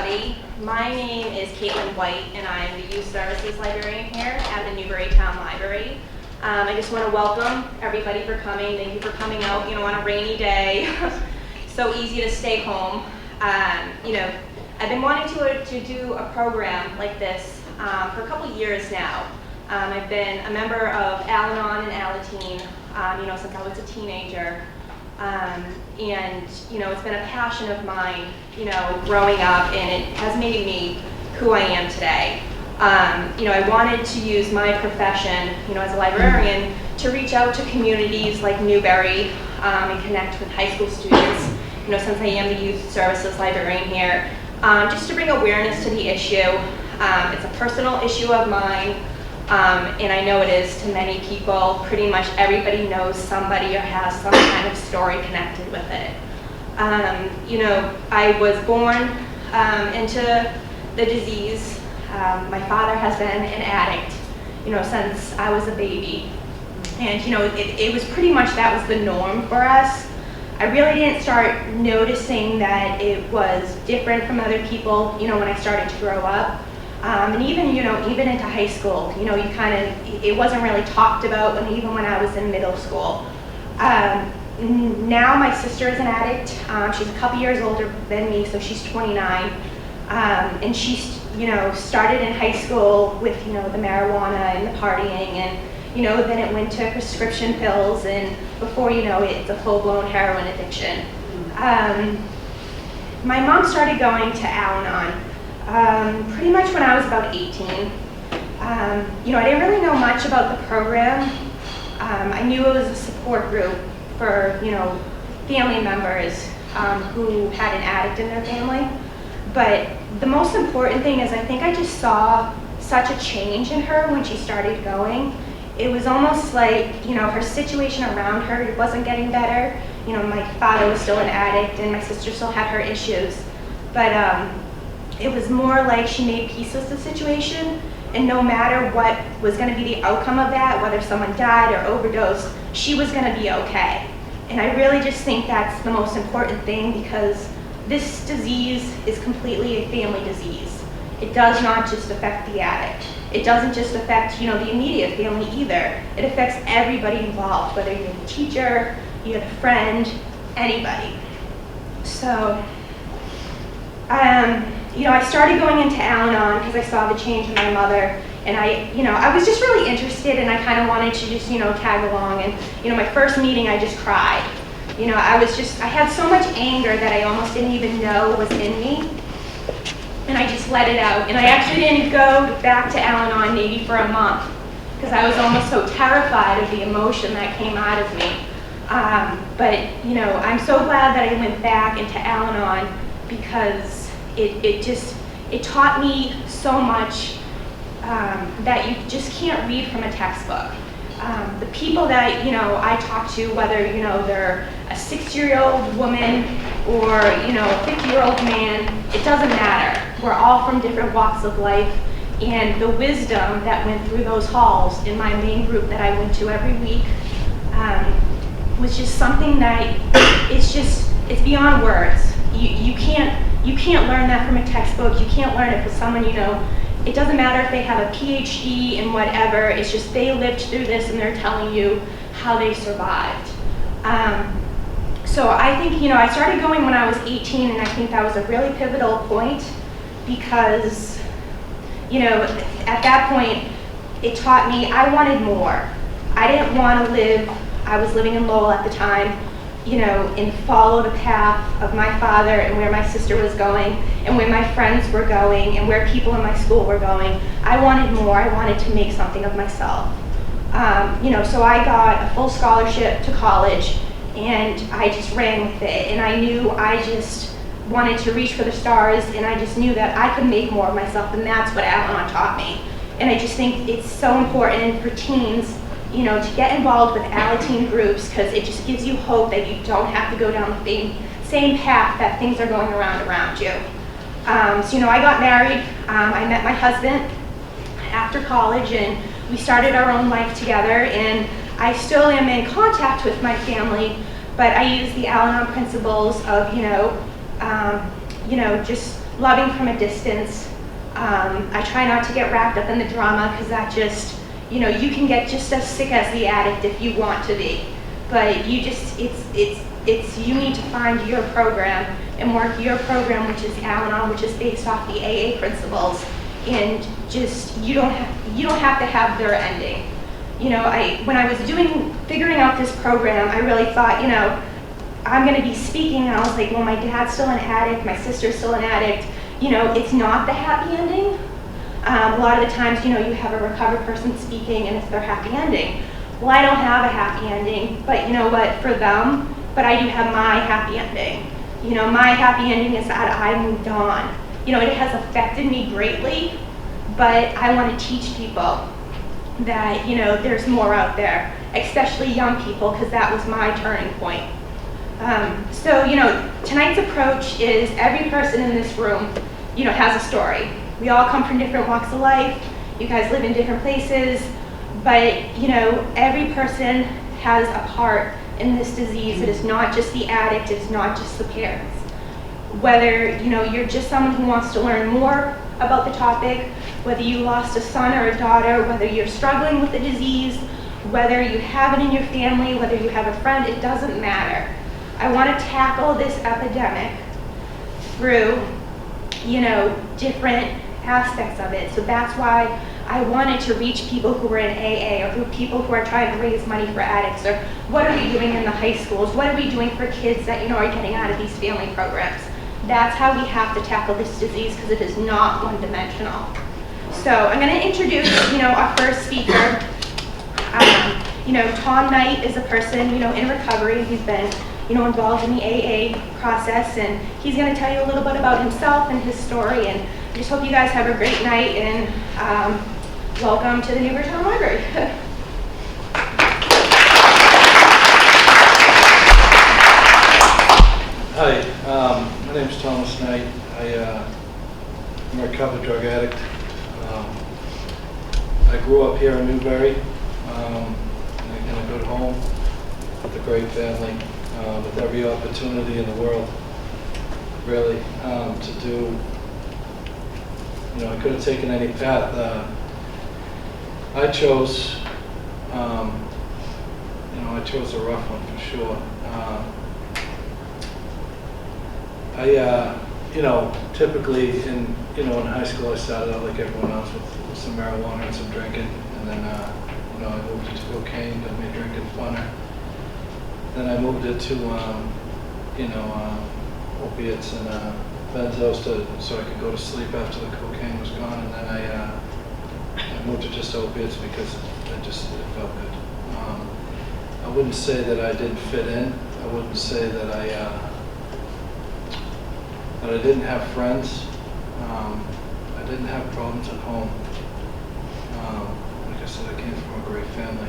everybody. My name is Caitlin White, and I'm the Youth Services Librarian here at the Newbury Town Library. I just want to welcome everybody for coming. Thank you for coming out, on a rainy day. So easy to stay home. I've been wanting to do a program like this for a couple years now. I've been a member of Al-Anon and Alateen, since I was a teenager. It's been a passion of mine, growing up, and it has made me who I am today. I wanted to use my profession, as a librarian, to reach out to communities like Newbury and connect with high school students, since I am the Youth Services Librarian here, just to bring awareness to the issue. It's a personal issue of mine. And I know it is to many people. Pretty much everybody knows somebody or has some kind of story connected with it. I was born into the disease. My father has been an addict, since I was a baby. And, it was pretty much that was the norm for us. I really didn't start noticing that it was different from other people, when I started to grow up. And even into high school, it wasn't really talked about even when I was in middle school. Now my sister is an addict. She's a couple years older than me, so she's 29. And she's, started in high school with, the marijuana and the partying, and, then it went to prescription pills, and before you know it, it's a full-blown heroin addiction. My mom started going to Al-Anon pretty much when I was about 18. I didn't really know much about the program. I knew it was a support group for, family members who had an addict in their family. But the most important thing is I think I just saw such a change in her when she started going. It was almost like, her situation around her wasn't getting better. My father was still an addict and my sister still had her issues. But it was more like she made peace with the situation, and no matter what was going to be the outcome of that, whether someone died or overdosed, she was going to be okay. And I really just think that's the most important thing, because this disease is completely a family disease. It does not just affect the addict. It doesn't just affect, the immediate family either. It affects everybody involved, whether you're the teacher, you're the friend, anybody. So, I started going into Al-Anon because I saw the change in my mother, and I was just really interested, and I kind of wanted to just, tag along. And, my first meeting, I just cried. I had so much anger that I almost didn't even know was in me, and I just let it out. And I actually didn't go back to Al-Anon maybe for a month, because I was almost so terrified of the emotion that came out of me. But I'm so glad that I went back into Al-Anon, because it taught me so much that you just can't read from a textbook. The people that I talk to, whether they're a 60-year-old woman or a 50-year-old man, it doesn't matter. We're all from different walks of life, and the wisdom that went through those halls in my main group that I went to every week was just something that it's beyond words. You can't learn that from a textbook. You can't learn it from someone It doesn't matter if they have a PhD in whatever. It's just they lived through this and they're telling you how they survived. So I think I started going when I was 18, and I think that was a really pivotal point, because at that point it taught me I wanted more. I didn't want to live. I was living in Lowell at the time. And follow the path of my father and where my sister was going and where my friends were going and where people in my school were going. I wanted more. I wanted to make something of myself. So I got a full scholarship to college, and I just ran with it. And I knew I just wanted to reach for the stars, and I just knew that I could make more of myself, and that's what Al-Anon taught me. And I just think it's so important for teens to get involved with Alateen groups, because it just gives you hope that you don't have to go down the same path that things are going around you. I got married. I met my husband after college, and we started our own life together, and I still am in contact with my family, but I use the Al-Anon principles of, just loving from a distance. I try not to get wrapped up in the drama because that just, you know, you can get just as sick as the addict if you want to be. But you just, you need to find your program and work your program, which is Al-Anon, which is based off the AA principles. And just, you don't have to have their ending. You know, when I was figuring out this program, I really thought, you know, I'm gonna be speaking, and I was like, well, my dad's still an addict, my sister's still an addict. You know, it's not the happy ending. A lot of the times, you know, you have a recovered person speaking and it's their happy ending. Well, I don't have a happy ending, but you know what, for them, but I do have my happy ending. You know, my happy ending is that I moved on. You know, it has affected me greatly, but I want to teach people that, you know, there's more out there, especially young people, because that was my turning point. So, you know, tonight's approach is every person in this room, you know, has a story. We all come from different walks of life. You guys live in different places, but, you know, every person has a part in this disease. It is not just the addict, it's not just the parents. Whether, you know, you're just someone who wants to learn more about the topic, whether you lost a son or a daughter, whether you're struggling with the disease, whether you have it in your family, whether you have a friend, it doesn't matter. I want to tackle this epidemic through, you know, different aspects of it. So that's why I wanted to reach people who are in AA, or people who are trying to raise money for addicts, or what are we doing in the high schools? What are we doing for kids that, you know, are getting out of these family programs? That's how we have to tackle this disease, because it is not one-dimensional. So I'm going to introduce, you know, our first speaker. You know, Tom Knight is a person, you know, in recovery. He's been, you know, involved in the AA process, and he's going to tell you a little bit about himself and his story. And I just hope you guys have a great night, and welcome to the Newbury Town Library. Hi, my name is Thomas Knight. I'm a recovered drug addict. I grew up here in Newbury, in a good home, with a great family, with every opportunity in the world, really, to do. You know, I could have taken any path. I chose, you know, I chose a rough one for sure. You know, typically in high school I started out like everyone else with some marijuana and some drinking, and then, you know, I moved into cocaine, that made drinking funner. Then I moved it to, you know, opiates and benzos so I could go to sleep after the cocaine was gone, and then I moved to just opiates because it felt good. I wouldn't say that I didn't fit in. I wouldn't say that I didn't have friends. I didn't have problems at home. Like I said, I came from a great family.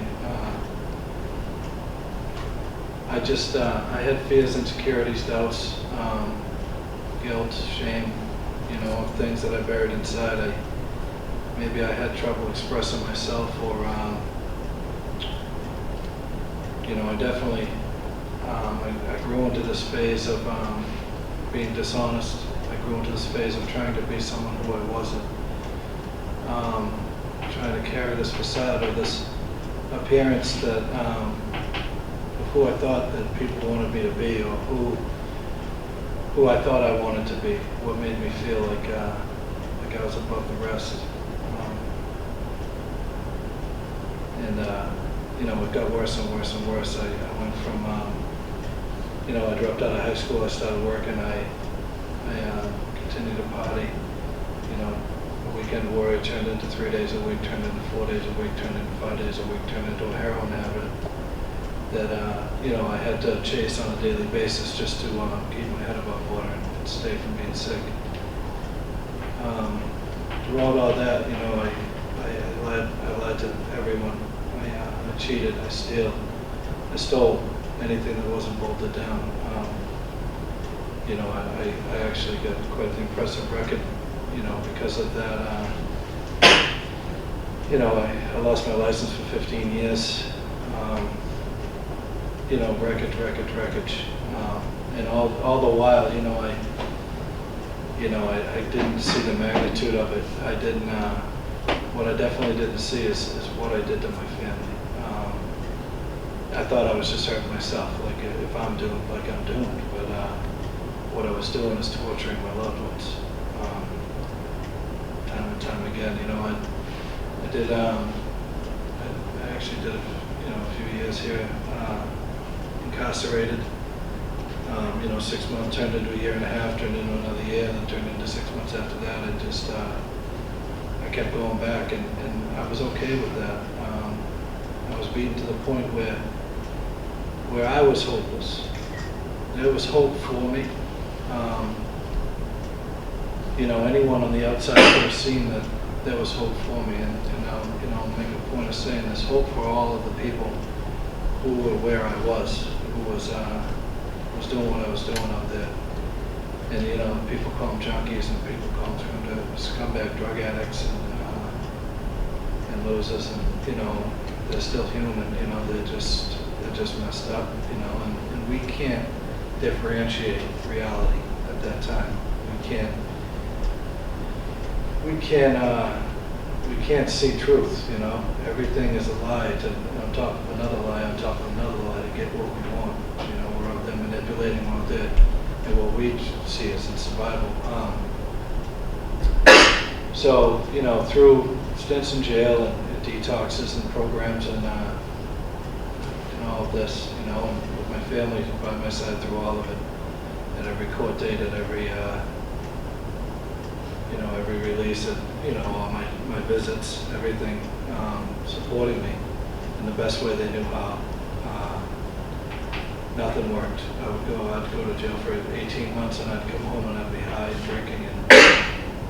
I had fears, insecurities, doubts, guilt, shame, you know, things that I buried inside. Maybe I had trouble expressing myself, or, you know, I definitely, I grew into this phase of being dishonest. I grew into this phase of trying to be someone who I wasn't. Trying to carry this facade or this appearance that of who I thought that people wanted me to be, or who I thought I wanted to be. What made me feel like I was above the rest. You know, it got worse and worse and worse. I went from, you know, I dropped out of high school, I started working, I continued to party. You know, a weekend warrior turned into 3 days a week, turned into 4 days a week, turned into 5 days a week, turned into a heroin habit that, you know, I had to chase on a daily basis just to keep my head above water and stay from being sick. Throughout all that, you know, I lied to everyone. I cheated, I stole anything that wasn't bolted down. You know, I actually got quite an impressive record, you know, because of that. You know, I lost my license for 15 years. You know, wreckage. And all the while, you know, you know, I didn't see the magnitude of it. I didn't, what I definitely didn't see is what I did to my family. I thought I was just hurting myself, like if I'm doing like I'm doing, but what I was doing is torturing my loved ones. Time and time again, you know, I did, I actually did, you know, a few years here, incarcerated. You know, 6 months turned into a year and a half, turned into another year, and then turned into 6 months after that. I just, I kept going back, and I was okay with that. I was beaten to the point where I was hopeless. There was hope for me. You know, anyone on the outside could have seen that there was hope for me, and you know, make a point of saying there's hope for all of the people who were where I was, who was doing what I was doing out there. And you know, people call them junkies, and people call them scumbag drug addicts and losers, and you know, they're still human. You know, they're just messed up. You know, and we can't differentiate reality at that time. We can't see truth. You know, everything is a lie on top of another lie on top of another lie to get what we want. You know, we're out there manipulating what they're, and what we see as in survival. So you know, through stints in jail and detoxes and programs and all of this, you know, and with my family by my side through all of it, at every court date, at every you know, every release, at you know, all my visits, everything, supporting me in the best way they knew how. Nothing worked. I'd go to jail for 18 months, and I'd come home and I'd be high and drinking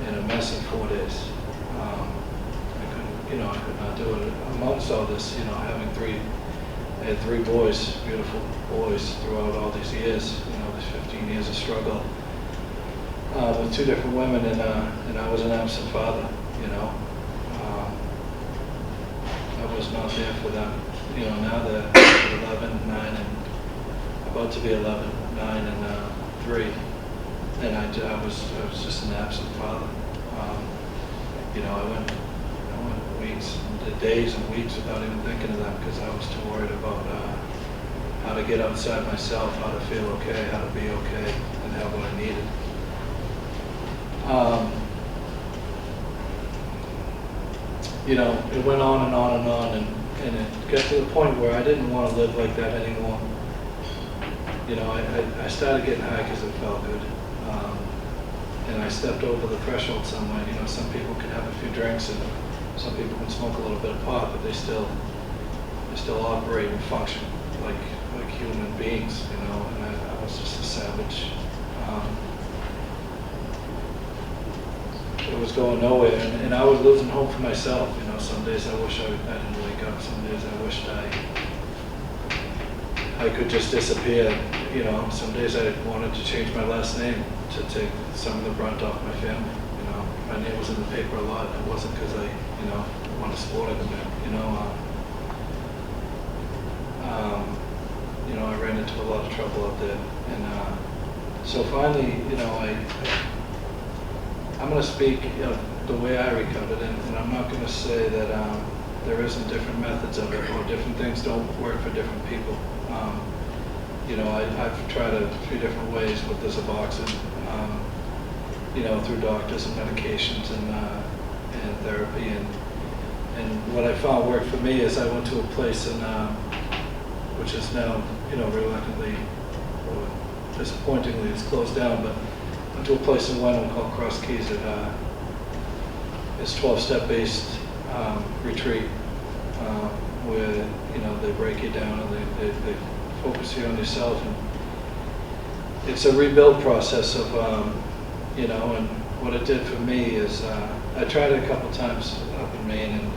and a mess in 4 days. I couldn't, you know, I could not do it. Amongst all this, you know, I had 3 boys, beautiful boys, throughout all these years, you know, these 15 years of struggle with 2 different women, and I was an absent father, you know. I was not there for them. You know, now they're 11, 9, and about to be 11, 9, and 3, and I was just an absent father. You know, I went weeks, days and weeks without even thinking of them because I was too worried about how to get outside myself, how to feel okay, how to be okay, and have what I needed. You know, it went on and on and on, and it got to the point where I didn't want to live like that anymore. You know, I started getting high because it felt good. And I stepped over the threshold somewhere. You know, some people can have a few drinks, and some people can smoke a little bit of pot, but they still operate and function like human beings. You know, and I was just a savage. It was going nowhere, and I was losing hope for myself. You know, some days I wish I didn't wake up. Some days I wished I could just disappear. You know, some days I wanted to change my last name to take some of the brunt off my family. You know, my name was in the paper a lot. It wasn't because I, you know, wanted to support it. You know, you know, I ran into a lot of trouble out there, and so finally, you know, I'm going to speak the way I recovered, and I'm not going to say that there isn't different methods of it, or different things don't work for different people. You know, I've tried a few different ways with this Suboxone, you know, through doctors and medications and therapy, and what I found worked for me is I went to a place which is now, you know, reluctantly or disappointingly it's closed down, but went to a place in Wenham called Cross Keys. It's 12-step based retreat where, you know, they break you down and they focus you on yourself, and it's a rebuild process of, you know, and what it did for me is I tried it a couple times up in Maine, and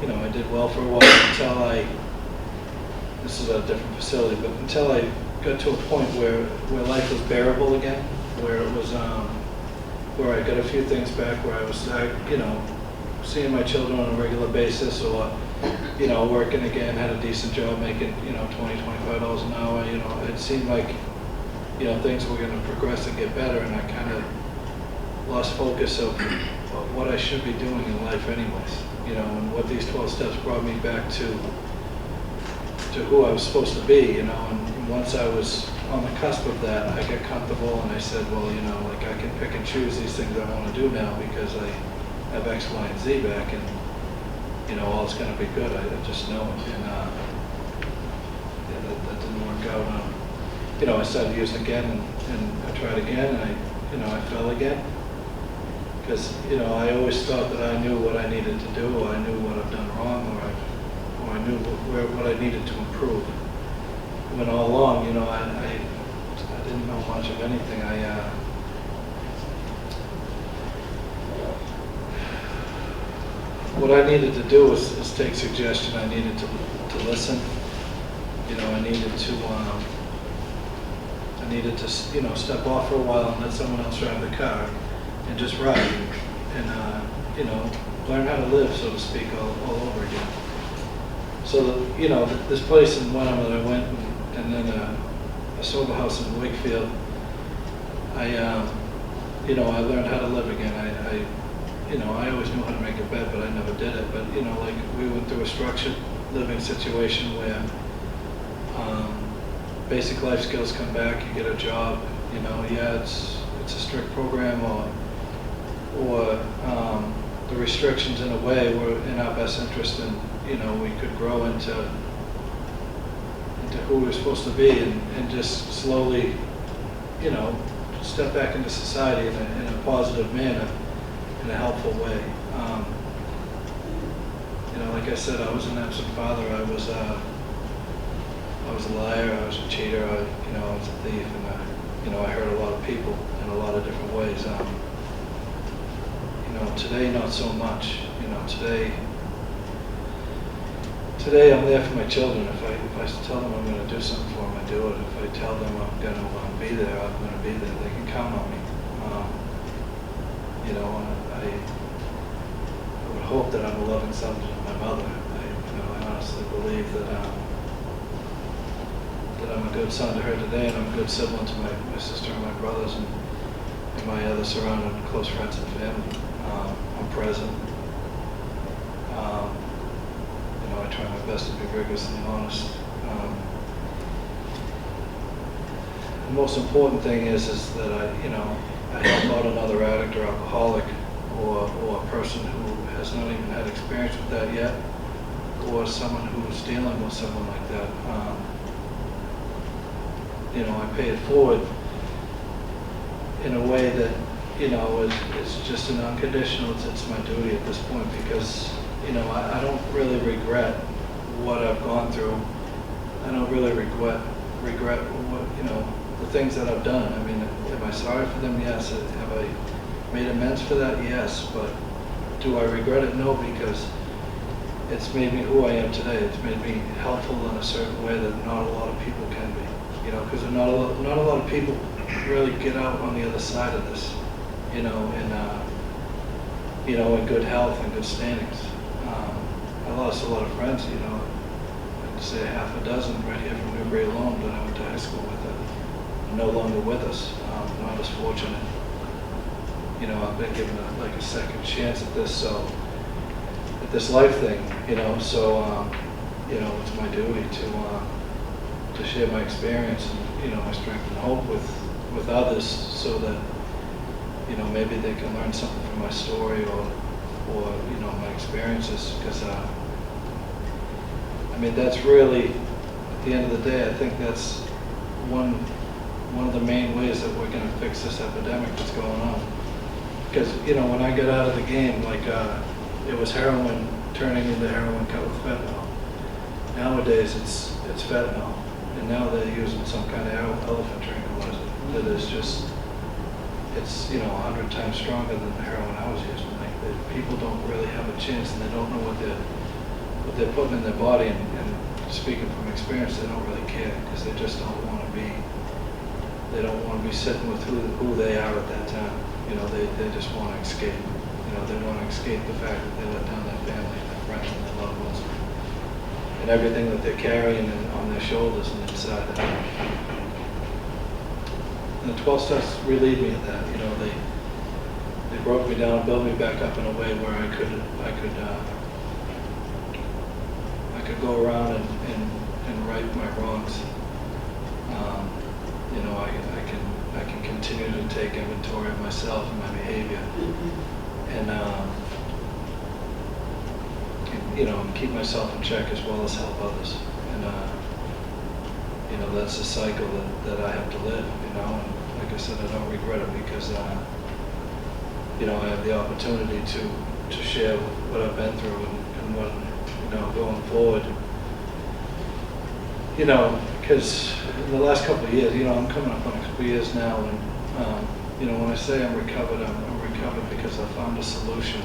you know, I did well for a while until this is a different facility, but until I got to a point where life was bearable again, where it was, where I got a few things back, where I was, you know, seeing my children on a regular basis, or, you know, working again, had a decent job, making, you know, $20, $25 an hour. You know, it seemed like, you know, things were going to progress and get better, and I kind of lost focus of what I should be doing in life anyways, you know, and what these 12 steps brought me back to who I was supposed to be, you know, and once I was on the cusp of that, I got comfortable and I said, well, you know, like I can pick and choose these things I want to do now because I have X, Y, and Z back, and, you know, all's going to be good. I just know it, and yeah, that didn't work out. You know, I started using again, and I tried again, and I fell again. Because, you know, I always thought that I knew what I needed to do, I knew what I've done wrong, or I knew what I needed to improve. When all along, you know, I didn't know much of anything. What I needed to do is take suggestion. I needed to listen. You know, I needed to, you know, step off for a while and let someone else drive the car and just ride and you know, learn how to live, so to speak, all over again. So, you know, this place in Wenham that I went, and then a sober house in Wakefield, you know, I learned how to live again. You know, I always knew how to make a bed, but I never did it. But, you know, like, we went through a structured living situation where basic life skills come back, you get a job, you know, yeah, it's a strict program, or the restrictions in a way were in our best interest, and, you know, we could grow into who we were supposed to be, and just slowly, you know, step back into society in a positive manner, in a helpful way. You know, like I said, I was an absent father. I was a liar. I was a cheater. You know, I was a thief, and you know, I hurt a lot of people in a lot of different ways. You know, today not so much. You know, today I'm there for my children. If I tell them I'm going to do something for them, I do it. If I tell them I'm going to be there, I'm going to be there. They can count on me. You know, I would hope that I'm a loving son to my mother. You know, I honestly believe that I'm a good son to her today, and I'm a good sibling to my sister and my brothers and my other surrounding close friends and family. I'm present. You know, I try my best to be rigorously honest. The most important thing is that I help out another addict or alcoholic, or a person who has not even had experience with that yet, or someone who is dealing with someone like that. You know, I pay it forward in a way that, you know, is just an unconditional. It's my duty at this point, because, you know, I don't really regret what I've gone through. I don't really regret what, you know, the things that I've done. I mean, am I sorry for them? Yes. Have I made amends for that? Yes. But do I regret it? No, because it's made me who I am today. It's made me helpful in a certain way that not a lot of people can be. You know, because not a lot of people really get out on the other side of this. You know, in good health and good standings. I lost a lot of friends. You know, I'd say half a dozen right here from Newbury alone that I went to high school with. No longer with us. Not as fortunate. You know, I've been given a second chance at this, at this life thing. You know, so you know, it's my duty to share my experience and, you know, my strength and hope with others, so that, you know, maybe they can learn something from my story or you know, my experiences. Because I mean, that's really, at the end of the day, I think that's one of the main ways that we're going to fix this epidemic that's going on. Because, you know, when I got out of the game, like, it was heroin turning into heroin cut with fentanyl. Nowadays, it's fentanyl, and now they're using some kind of elephant tranquilizer that is just, it's, you know, 100 times stronger than the heroin I was using. Like, people don't really have a chance, and they don't know what they're putting in their body. And speaking from experience, they don't really care, because they just don't want to be. They don't want to be sitting with who they are at that time. You know, they just want to escape. You know, they want to escape the fact that they let down their family, their friends, and their loved ones, and everything that they're carrying on their shoulders and inside them. And the 12 steps relieve me of that. You know, they broke me down and built me back up in a way where I could go around and right my wrongs. You know, I can continue to take inventory of myself and my behavior, and you know, keep myself in check as well as help others. And you know, that's the cycle that I have to live. You know, and like I said, I don't regret it because you know, I have the opportunity to share what I've been through and what, you know, going forward. You know, because in the last couple of years, you know, I'm coming up on a couple of years now, and you know, when I say I'm recovered, I'm recovered because I found a solution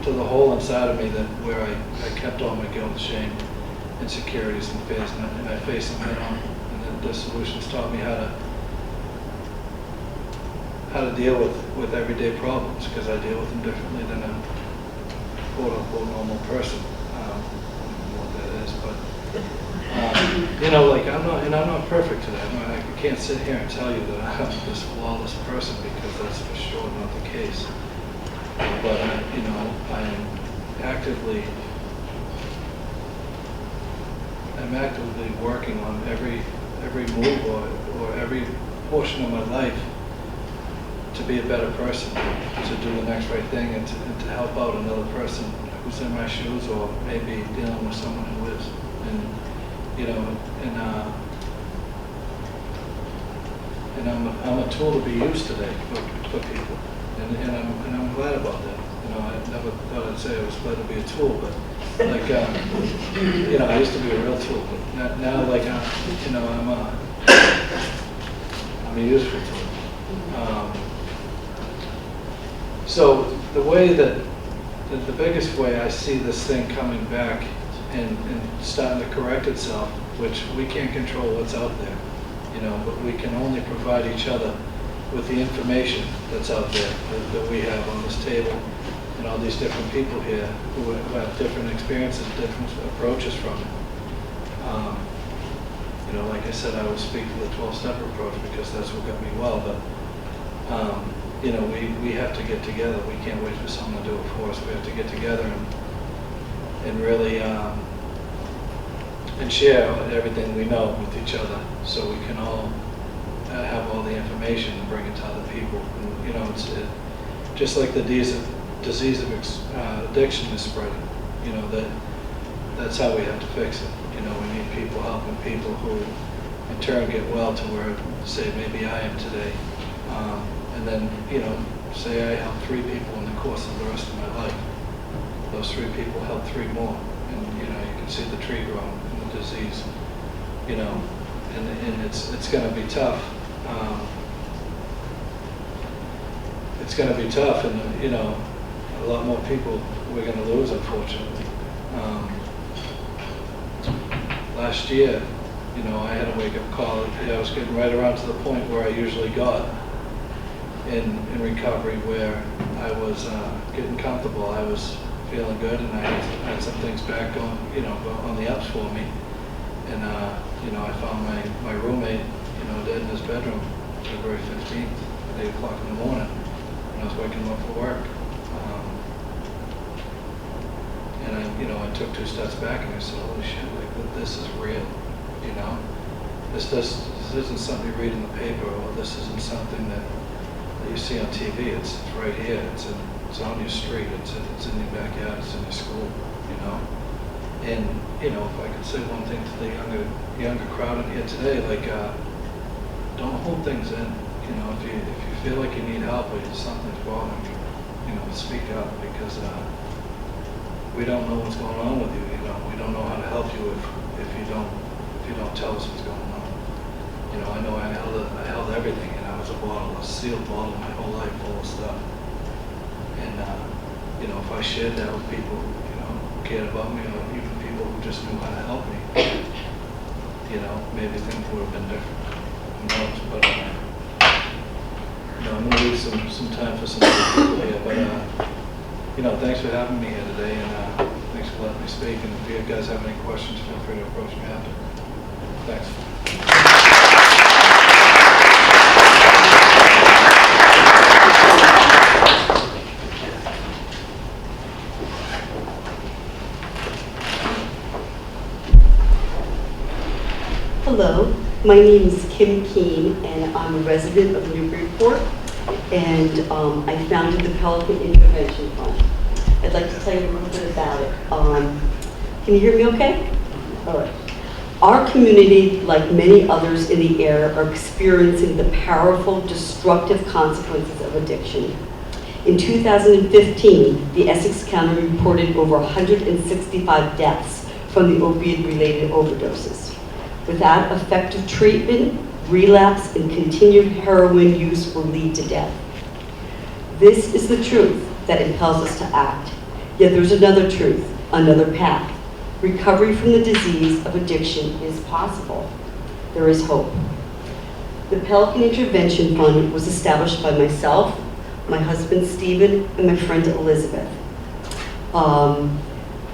to the hole inside of me that where I kept all my guilt, shame, insecurities, and fears, and I faced them head on. And then the solutions taught me how to deal with everyday problems, because I deal with them differently than a quote-unquote normal person. What that is, but you know, like I'm not perfect today. I can't sit here and tell you that I'm this flawless person, because that's for sure not the case. But you know, I'm actively working on every move or every portion of my life to be a better person, to do the next right thing, and to help out another person who's in my shoes, or maybe dealing with someone who is. And you know, and I'm a tool to be used today for people, and I'm glad about that. You know, I never thought I'd say I was glad to be a tool, but like you know, I used to be a real tool, but now like you know, I'm a useful tool. So the way that the biggest way I see this thing coming back and starting to correct itself, which we can't control what's out there, you know, but we can only provide each other with the information that's out there that we have on this table, and all these different people here who have different experiences, different approaches from it. You know, like I said, I will speak to the 12-step approach because that's what got me well, but you know, we have to get together. We can't wait for someone to do it for us. We have to get together and really and share everything we know with each other, so we can all have all the information and bring it to other people. And, you know, it's just like the disease of addiction is spreading. You know, that's how we have to fix it. You know, we need people helping people who in turn get well to where, say, maybe I am today. And then, you know, say I help 3 people in the course of the rest of my life. Those 3 people help 3 more. And, you know, you can see the tree growing in the disease, you know, and it's going to be tough. It's going to be tough, and, you know, a lot more people we're going to lose, unfortunately. Last year, you know, I had a wake-up call. I was getting right around to the point where I usually got in recovery, where I was getting comfortable. I was feeling good, and I had some things back going, you know, on the ups for me. And you know, I found my roommate, you know, dead in his bedroom, February 15th at 8 o'clock in the morning, when I was waking him up for work. And I, you know, I took 2 steps back and I said, "Holy shit! Like, this is real, you know. This isn't something you read in the paper, or this isn't something that you see on TV. It's right here. It's on your street. It's in your backyard. It's in your school, you know." And, you know, if I could say one thing to the younger crowd in here today, like, don't hold things in. You know, if you feel like you need help or something's bothering you know, speak up, because we don't know what's going on with you. You know, we don't know how to help you if you don't tell us what's going on. You know, I know I held everything, and I was a sealed bottle my whole life, full of stuff. And you know, if I shared that with people, you know, who cared about me, or even people who just knew how to help me, you know, maybe things would have been different. Who knows? But you know, I'm gonna leave some time for some other people here. But you know, thanks for having me here today, and thanks for letting me speak. And if you guys have any questions, feel free to approach me after. Thanks. Hello, my name is Kim Keene, and I'm a resident of Newburyport, and I founded the Pelican Intervention Fund. I'd like to tell you a little bit about it. Can you hear me okay? All right. Our community, like many others in the area, are experiencing the powerful, destructive consequences of addiction. In 2015, the Essex County reported over 165 deaths from the opioid-related overdoses. Without effective treatment, relapse and continued heroin use will lead to death. This is the truth that impels us to act. Yet there's another truth, another path. Recovery from the disease of addiction is possible. There is hope. The Pelican Intervention Fund was established by myself, my husband Stephen, and my friend Elizabeth.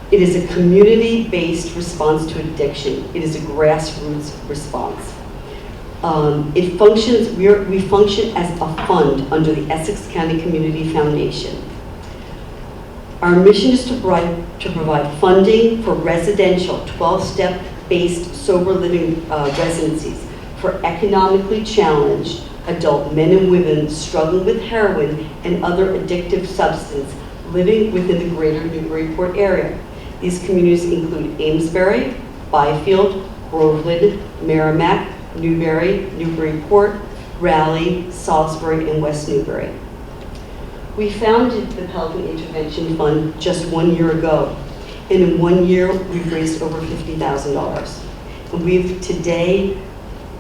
It is a community-based response to addiction. It is a grassroots response. We function as a fund under the Essex County Community Foundation. Our mission is to provide funding for residential 12-step based sober living residencies for economically challenged adult men and women struggling with heroin and other addictive substance living within the greater Newburyport area. These communities include Amesbury, Byfield, Groveland, Merrimack, Newbury, Newburyport, Raleigh, Salisbury, and West Newbury. We founded the Pelican Intervention Fund just 1 year ago, and in 1 year we've raised over $50,000. And we've today,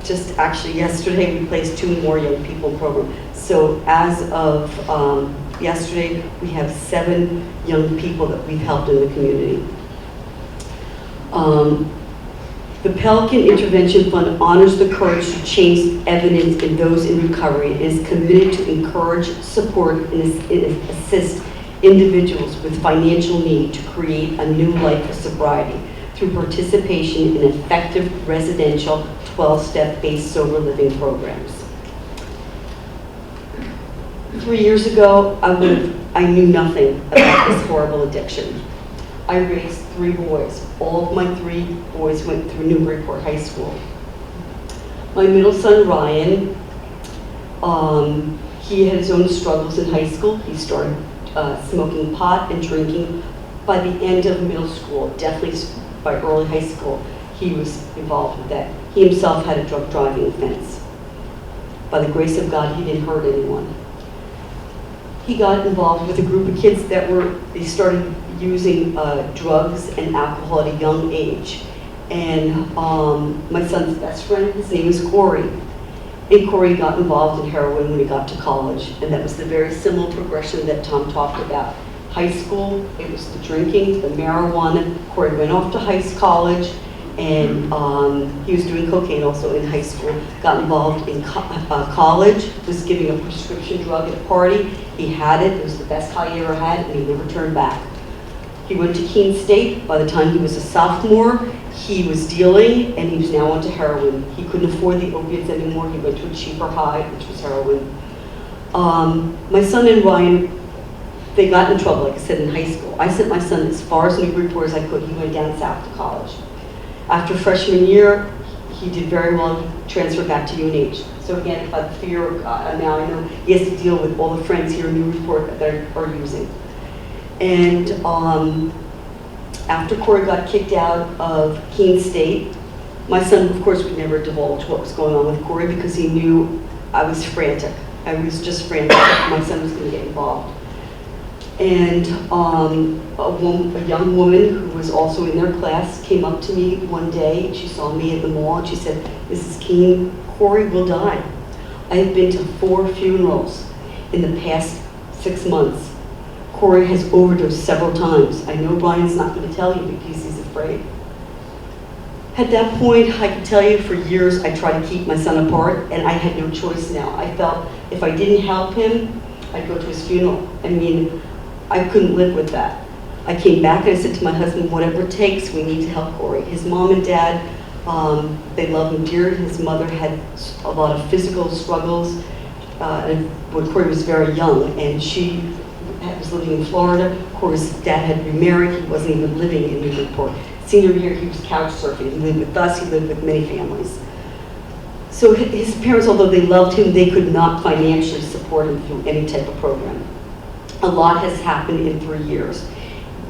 just actually yesterday, we placed 2 more young people in program. So as of yesterday, we have 7 young people that we've helped in the community. The Pelican Intervention Fund honors the courage to change evidence in those in recovery and is committed to encourage, support, and assist individuals with financial need to create a new life of sobriety through participation in effective residential 12-step based sober living programs. 3 years ago, I knew nothing about this horrible addiction. I raised 3 boys. All of my 3 boys went through Newburyport High School. My middle son, Ryan, he had his own struggles in high school. He started smoking pot and drinking. By the end of middle school, definitely by early high school, he was involved with that. He himself had a drug driving offense. By the grace of God, he didn't hurt anyone. He got involved with a group of kids they started using drugs and alcohol at a young age. And my son's best friend, his name is Corey. And Corey got involved in heroin when he got to college. And that was the very similar progression that Tom talked about. High school, it was the drinking, the marijuana. Corey went off to college, and he was doing cocaine also in high school. Got involved in college, was giving a prescription drug at a party. He had it was the best high he ever had, and he never turned back. He went to Keene State. By the time he was a sophomore, he was dealing, and he was now onto heroin. He couldn't afford the opiates anymore. He went to a cheaper high, which was heroin. My son and Ryan, they got in trouble, like I said, in high school. I sent my son as far as Newburyport as I could. He went down south to college. After freshman year, he did very well. He transferred back to UNH. So again, by the fear of God, now I know he has to deal with all the friends here in Newburyport that are using. And after Corey got kicked out of Keene State, my son, of course, would never divulge what was going on with Corey because he knew I was frantic. I was just frantic. My son was going to get involved. And a young woman who was also in their class came up to me one day. She saw me at the mall and she said, "Mrs. Keene, Corey will die." I have been to 4 funerals in the past 6 months. Corey has overdosed several times. I know Brian's not going to tell you because he's afraid. At that point, I can tell you for years I tried to keep my son apart, and I had no choice now. I felt if I didn't help him, I'd go to his funeral. I mean, I couldn't live with that. I came back and I said to my husband, whatever it takes, we need to help Corey. His mom and dad, they love him dearly. His mother had a lot of physical struggles when Corey was very young, and she was living in Florida. Corey's dad had remarried. He wasn't even living in Newburyport. Senior year, he was couch surfing. He lived with us. He lived with many families. So his parents, although they loved him, they could not financially support him through any type of program. A lot has happened in 3 years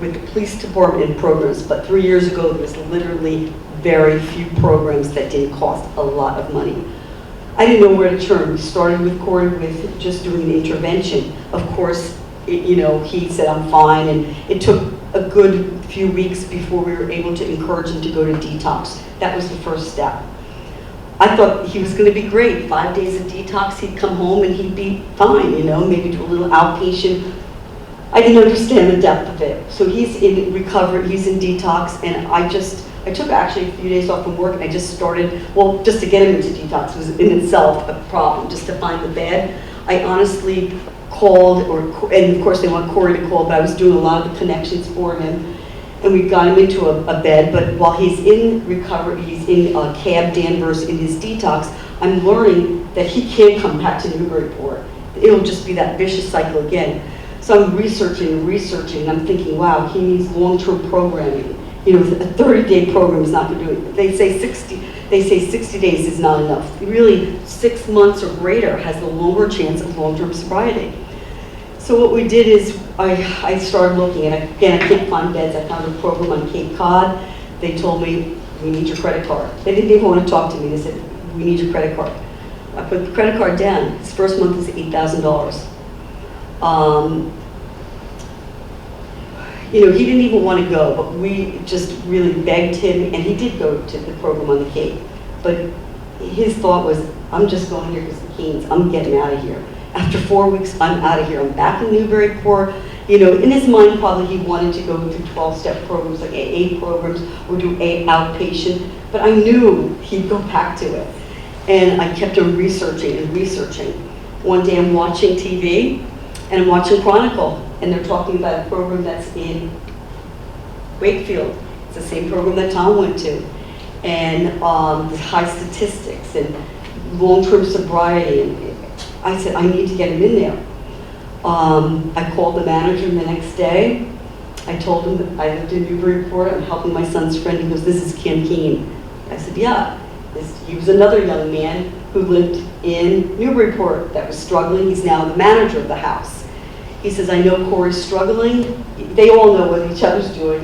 with the police department and programs, but 3 years ago there was literally very few programs that didn't cost a lot of money. I didn't know where to turn. We started with Corey with just doing an intervention. Of course, he said, I'm fine, and it took a good few weeks before we were able to encourage him to go to detox. That was the first step. I thought he was going to be great. 5 days of detox, he'd come home and he'd be fine, maybe do a little outpatient. I didn't understand the depth of it. So he's in recovery, he's in detox, and I took actually a few days off from work, and I just started, well, just to get him into detox was in itself a problem, just to find the bed. I honestly called, and of course they want Corey to call, but I was doing a lot of the connections for him. And we got him into a bed, but while he's in recovery, he's in Cab Danvers in his detox, I'm learning that he can't come back to Newburyport. It'll just be that vicious cycle again. So I'm researching, and I'm thinking, wow, he needs long-term programming. A 30-day program is not going to do it. They say 60 days is not enough. Really, 6 months or greater has the longer chance of long-term sobriety. So what we did is I started looking, and again, I can't find beds. I found a program on Cape Cod. They told me, we need your credit card. They didn't even want to talk to me. They said, we need your credit card. I put the credit card down. His first month was $8,000. He didn't even want to go, but we just really begged him, and he did go to the program on the Cape. But his thought was, I'm just going here because of the Keens. I'm getting out of here. After 4 weeks, I'm out of here. I'm back in Newburyport. In his mind, probably he wanted to go through 12-step programs, like AA programs, or do AA outpatient. But I knew he'd go back to it. And I kept on researching and researching. One day I'm watching TV, and I'm watching Chronicle, and they're talking about a program that's in Wakefield. It's the same program that Tom went to. And the high statistics and long-term sobriety. And I said, I need to get him in there. I called the manager the next day. I told him that I lived in Newburyport. I'm helping my son's friend. He goes, this is Kim Keene. I said, yeah. He was another young man who lived in Newburyport that was struggling. He's now the manager of the house. He says, I know Corey's struggling. They all know what each other's doing,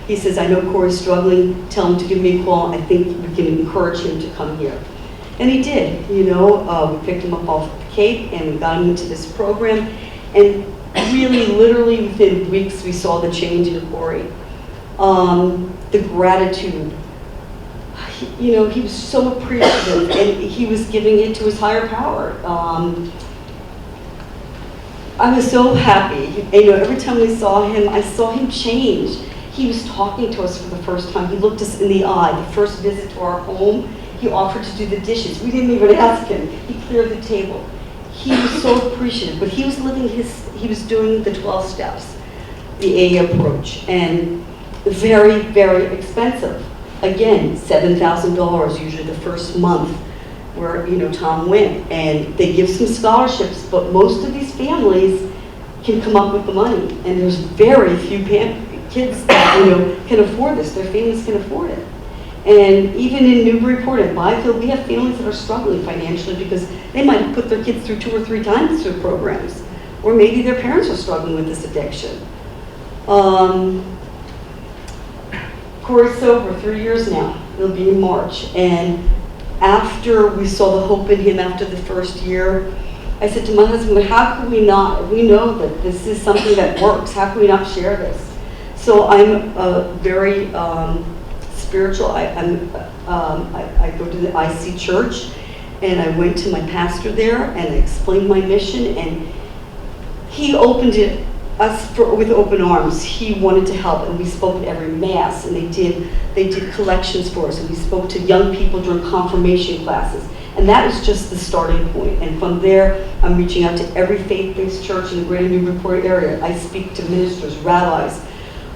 He says, I know Corey's struggling. Tell him to give me a call. I think we can encourage him to come here. And he did, we picked him up off the Cape, and we got him into this program. And really, literally within weeks, we saw the change in Corey. The gratitude. He was so appreciative, and he was giving it to his higher power. I was so happy. Every time we saw him, I saw him change. He was talking to us for the first time. He looked us in the eye. The first visit to our home, he offered to do the dishes. We didn't even ask him. He cleared the table. He was so appreciative, but he was he was doing the 12 steps, the AA approach, and very, very expensive. Again, $7,000 usually the first month where, Tom went, and they give some scholarships, but most of these families can come up with the money, and there's very few kids that, can afford this. Their families can afford it. And even in Newburyport and Byfield, we have families that are struggling financially because they might have put their kids through 2 or 3 times through programs. Or maybe their parents are struggling with this addiction. Corey's sober 3 years now. It'll be in March. And after we saw the hope in him after the first year, I said to my husband, how can we not? We know that this is something that works. How can we not share this? So I'm very spiritual. I go to the IC church, and I went to my pastor there and I explained my mission, and he opened us with open arms. He wanted to help, and we spoke at every mass, and they did collections for us, and we spoke to young people during confirmation classes, and that was just the starting point. And from there, I'm reaching out to every faith-based church in the greater Newburyport area. I speak to ministers, rabbis.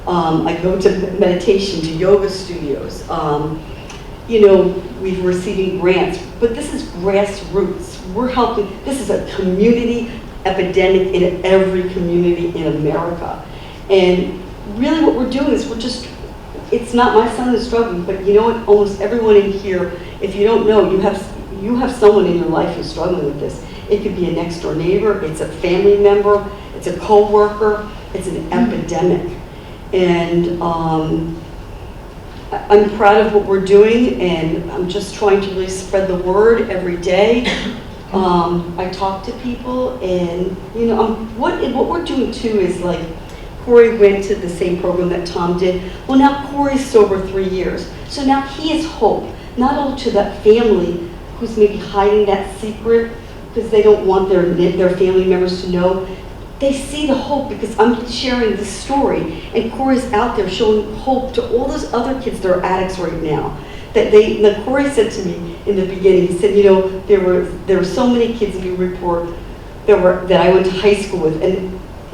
I go to meditation, to yoga studios. We're receiving grants, but this is grassroots. We're helping. This is a community epidemic in every community in America. And really what we're doing is it's not my son is struggling, but you know what, almost everyone in here, if you don't know, you have you have someone in your life who's struggling with this. It could be a next door neighbor, it's a family member, it's a co-worker, it's an epidemic. And I'm proud of what we're doing, and I'm just trying to really spread the word every day. I talk to people, and you know, what we're doing too is like, Corey went to the same program that Tom did. Well, now Corey's sober 3 years, so now he has hope, not only to that family who's maybe hiding that secret because they don't want their family members to know. They see the hope because I'm sharing this story, and Corey's out there showing hope to all those other kids that are addicts right now. That Corey said to me in the beginning, he said, you know, there were so many kids in Newburyport that I went to high school with, and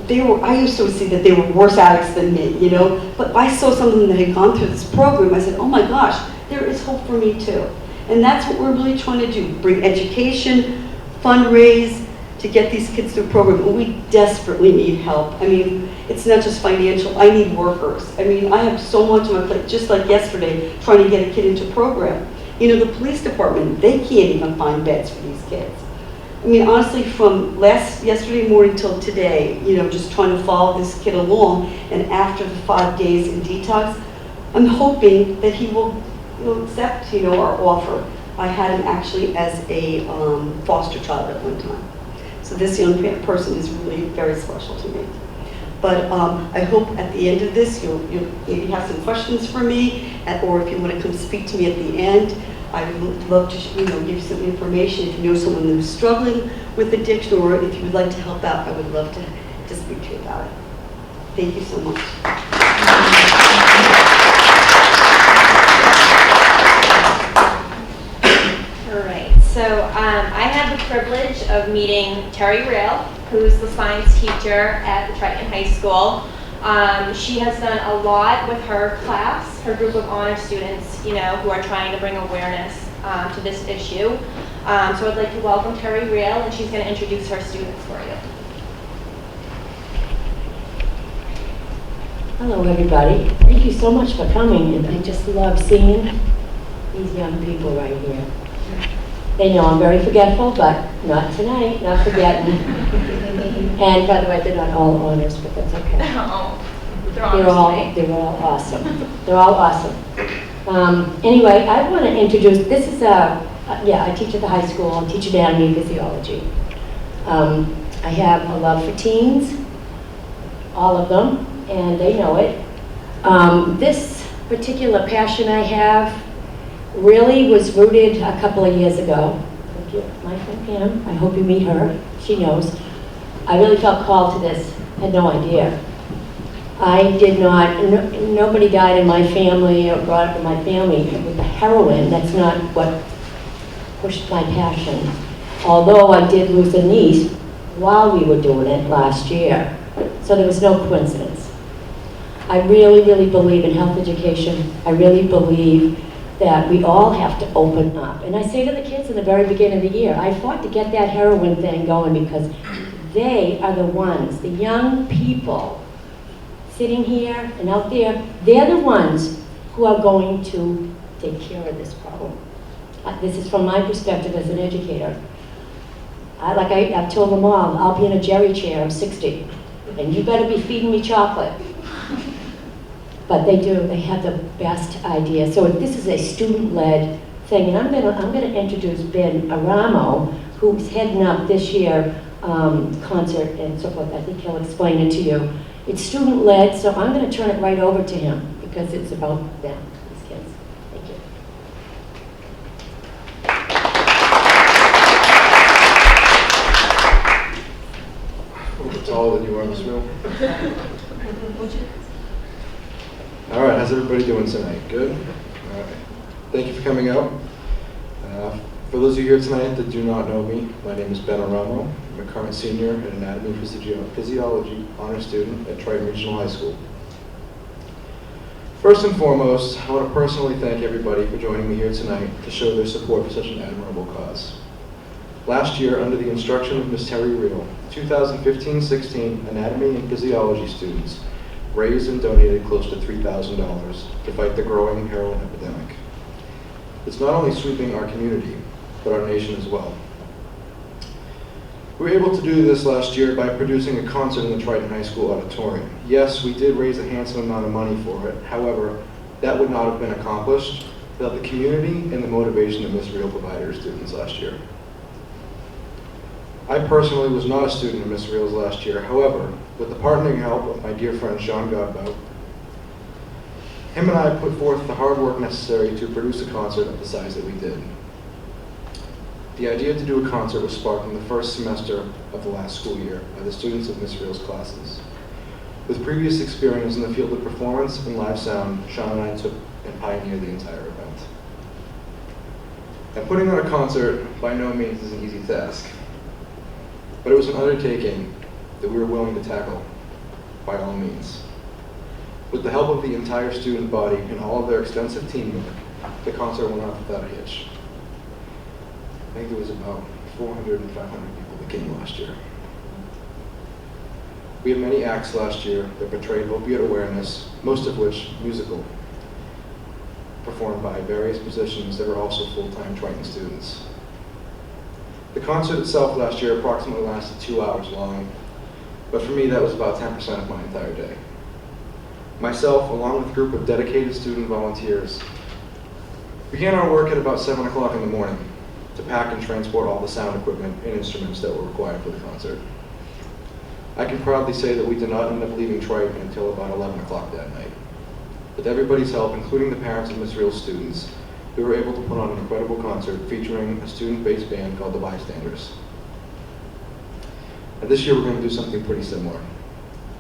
I used to see that they were worse addicts than me, you know, but I saw some of them that had gone through this program. I said, oh my gosh, there is hope for me too. And that's what we're really trying to do, bring education, fundraise, to get these kids through a program. And we desperately need help. I mean, it's not just financial, I need workers. I mean, I have so much on my plate, just like yesterday, trying to get a kid into a program. You know, the police department, they can't even find beds for these kids. I mean, honestly, from yesterday morning till today, you know, just trying to follow this kid along, and after the 5 days in detox, I'm hoping that he will accept, you know, our offer. I had him actually as a foster child at one time. So this young person is really very special to me. But I hope at the end of this, you'll maybe have some questions for me, or if you want to come speak to me at the end. I would love to, you know, give you some information. If you know someone who's struggling with addiction, or if you would like to help out, I would love to speak to you about it. Thank you so much. All right, so I had the privilege of meeting Terry Rail, who's the science teacher at the Triton High School. She has done a lot with her class, her group of honor students, you know, who are trying to bring awareness to this issue. So I'd like to welcome Terry Rail, and she's going to introduce her students for you. Hello, everybody. Thank you so much for coming, and I just love seeing these young people right here. They know I'm very forgetful, but not tonight, not forgetting. And by the way, they're not all honors, but that's okay. Oh, They're all awesome. They're all awesome. Anyway, I want to introduce, this is I teach at the high school. I teach anatomy and physiology. I have a love for teens, all of them, and they know it. This particular passion I have really was rooted a couple of years ago. Thank you. My friend Pam, I hope you meet her. She knows. I really felt called to this, had no idea. I did not, nobody died in my family or brought up in my family with the heroin. That's not what pushed my passion. Although I did lose a niece while we were doing it last year. So there was no coincidence. I really, really believe in health education. I really believe that we all have to open up. And I say to the kids in the very beginning of the year, I fought to get that heroin thing going because they are the ones, the young people sitting here and out there, they're the ones who are going to take care of this problem. This is from my perspective as an educator. I've told them all, I'll be in a jerry chair, I'm 60, and you better be feeding me chocolate. But they do, they have the best idea. So this is a student-led thing, and I'm gonna introduce Ben Aramo, who's heading up this year concert and so forth. I think he'll explain it to you. It's student-led, so I'm gonna turn it right over to him because it's about them, these kids. Thank you. It's taller than you are in this room. All right, how's everybody doing tonight? Good? All right. Thank you for coming out. For those of you here tonight that do not know me, my name is Ben Aramo. I'm a current senior and anatomy and physiology honor student at Triton Regional High School. First and foremost, I want to personally thank everybody for joining me here tonight to show their support for such an admirable cause. Last year, under the instruction of Ms. Terry Reel, 2015-16 anatomy and physiology students raised and donated close to $3,000 to fight the growing heroin epidemic. It's not only sweeping our community, but our nation as well. We were able to do this last year by producing a concert in the Triton High School auditorium. Yes, we did raise a handsome amount of money for it. However, that would not have been accomplished without the community and the motivation that Ms. Reel provided her students last year. I personally was not a student of Ms. Reel's last year. However, with the partnering help of my dear friend Sean Godbout, him and I put forth the hard work necessary to produce a concert of the size that we did. The idea to do a concert was sparked in the first semester of the last school year by the students of Ms. Reel's classes. With previous experience in the field of performance and live sound, Sean and I took and pioneered the entire event. And putting on a concert by no means is an easy task, but it was an undertaking that we were willing to tackle by all means. With the help of the entire student body and all of their extensive teamwork, the concert went off without a hitch. I think there was about 400 and 500 people that came last year. We had many acts last year that portrayed opioid awareness, most of which musical, performed by various musicians that were also full-time Triton students. The concert itself last year approximately lasted 2 hours long, but for me that was about 10% of my entire day. Myself, along with a group of dedicated student volunteers, began our work at about 7 o'clock in the morning to pack and transport all the sound equipment and instruments that were required for the concert. I can proudly say that we did not end up leaving Triton until about 11 o'clock that night. With everybody's help, including the parents of Ms. Reel's students, we were able to put on an incredible concert featuring a student-based band called the Bystanders. And this year we're going to do something pretty similar.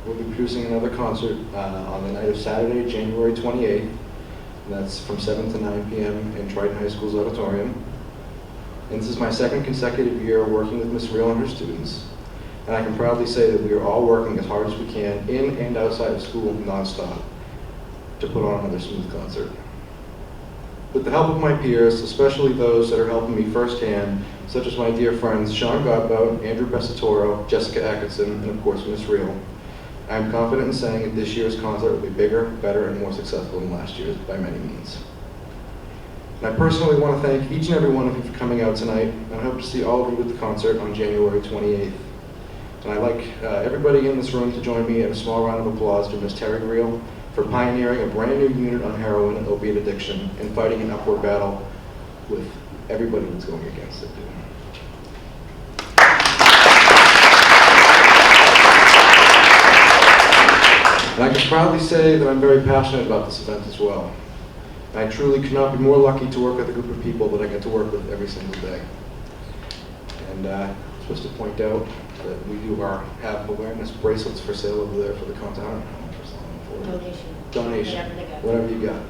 We'll be producing another concert on the night of Saturday, January 28th. And that's from 7 to 9 p.m. in Triton High School's auditorium. And this is my second consecutive year working with Ms. Reel and her students. And I can proudly say that we are all working as hard as we can in and outside of school nonstop to put on another smooth concert. With the help of my peers, especially those that are helping me firsthand, such as my dear friends Sean Godbout, Andrew Bessatoro, Jessica Atkinson, and of course Ms. Reel, I am confident in saying that this year's concert will be bigger, better, and more successful than last year's by many means. And I personally want to thank each and every one of you for coming out tonight, and I hope to see all of you at the concert on January 28th. And I'd like everybody in this room to join me in a small round of applause for Ms. Terry Reel for pioneering a brand new unit on heroin and opiate addiction and fighting an upward battle with everybody that's going against it. And I can proudly say that I'm very passionate about this event as well. And I truly could not be more lucky to work with a group of people that I get to work with every single day. And I'm supposed to point out that we do have awareness bracelets for sale over there for the concert. I don't know how much we're selling them for. Donation. Whatever you got.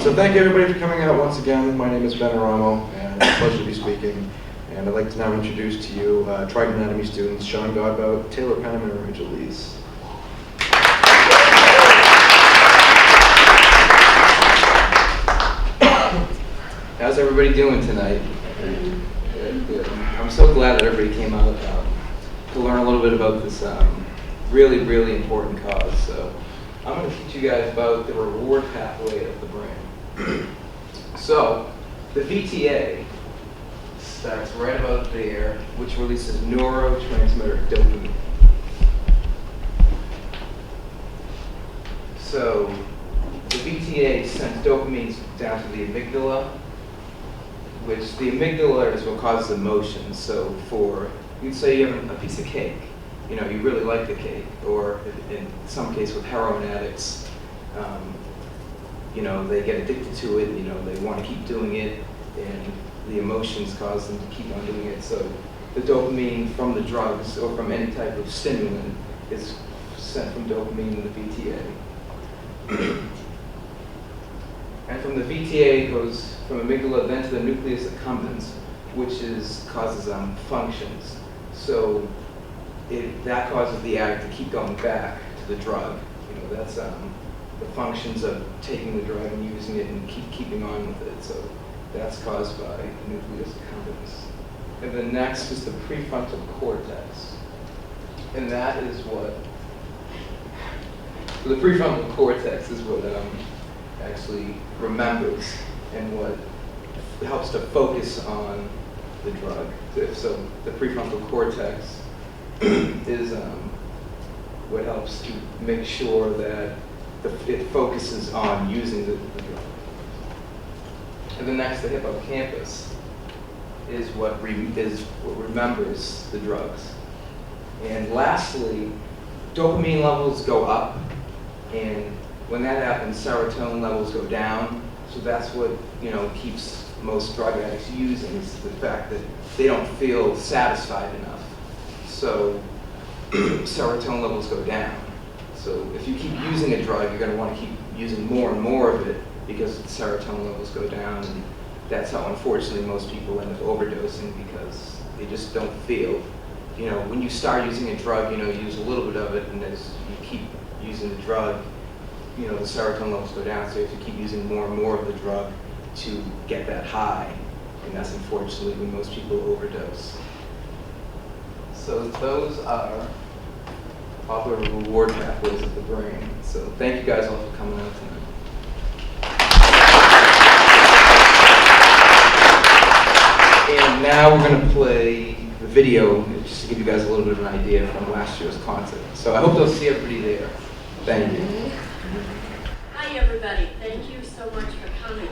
So thank everybody for coming out once again. My name is Ben Aramo, and it's a pleasure to be speaking. And I'd like to now introduce to you Triton Anatomy students Sean Godbout, Taylor Penham, and Rachel Lees. How's everybody doing tonight? Good. I'm so glad that everybody came out to learn a little bit about this really, really important cause. So I'm going to teach you guys about the reward pathway of the brain. So the VTA starts right about there, which releases neurotransmitter dopamine. So the VTA sends dopamine down to the amygdala, which the amygdala is what causes emotions. So you'd say you have a piece of cake, you really like the cake, or in some case with heroin addicts, they get addicted to it, they want to keep doing it, and the emotions cause them to keep on doing it. So the dopamine from the drugs or from any type of stimulant is sent from dopamine in the VTA. And from the VTA, it goes from amygdala then to the nucleus accumbens, which causes functions. So that causes the addict to keep going back to the drug. That's the functions of taking the drug and using it and keeping on with it. So that's caused by the nucleus accumbens. And then next is the prefrontal cortex. And that is the prefrontal cortex is what actually remembers and what helps to focus on the drug. So the prefrontal cortex is what helps to make sure that it focuses on using the drug. And then next, the hippocampus is what remembers the drugs. And lastly, dopamine levels go up, and when that happens, serotonin levels go down. So that's what keeps most drug addicts using, is the fact that they don't feel satisfied enough. So serotonin levels go down. So if you keep using a drug, you're going to want to keep using more and more of it because the serotonin levels go down. And that's how, unfortunately, most people end up overdosing, because they just don't feel. When you start using a drug, you use a little bit of it, and as you keep using the drug, the serotonin levels go down. So you have to keep using more and more of the drug to get that high. And that's unfortunately when most people overdose. So those are all the reward pathways of the brain. So thank you guys all for coming out tonight. And now we're going to play the video, just to give you guys a little bit of an idea from last year's concert. So I hope they'll see everybody there. Thank you. Hi everybody, thank you so much for coming.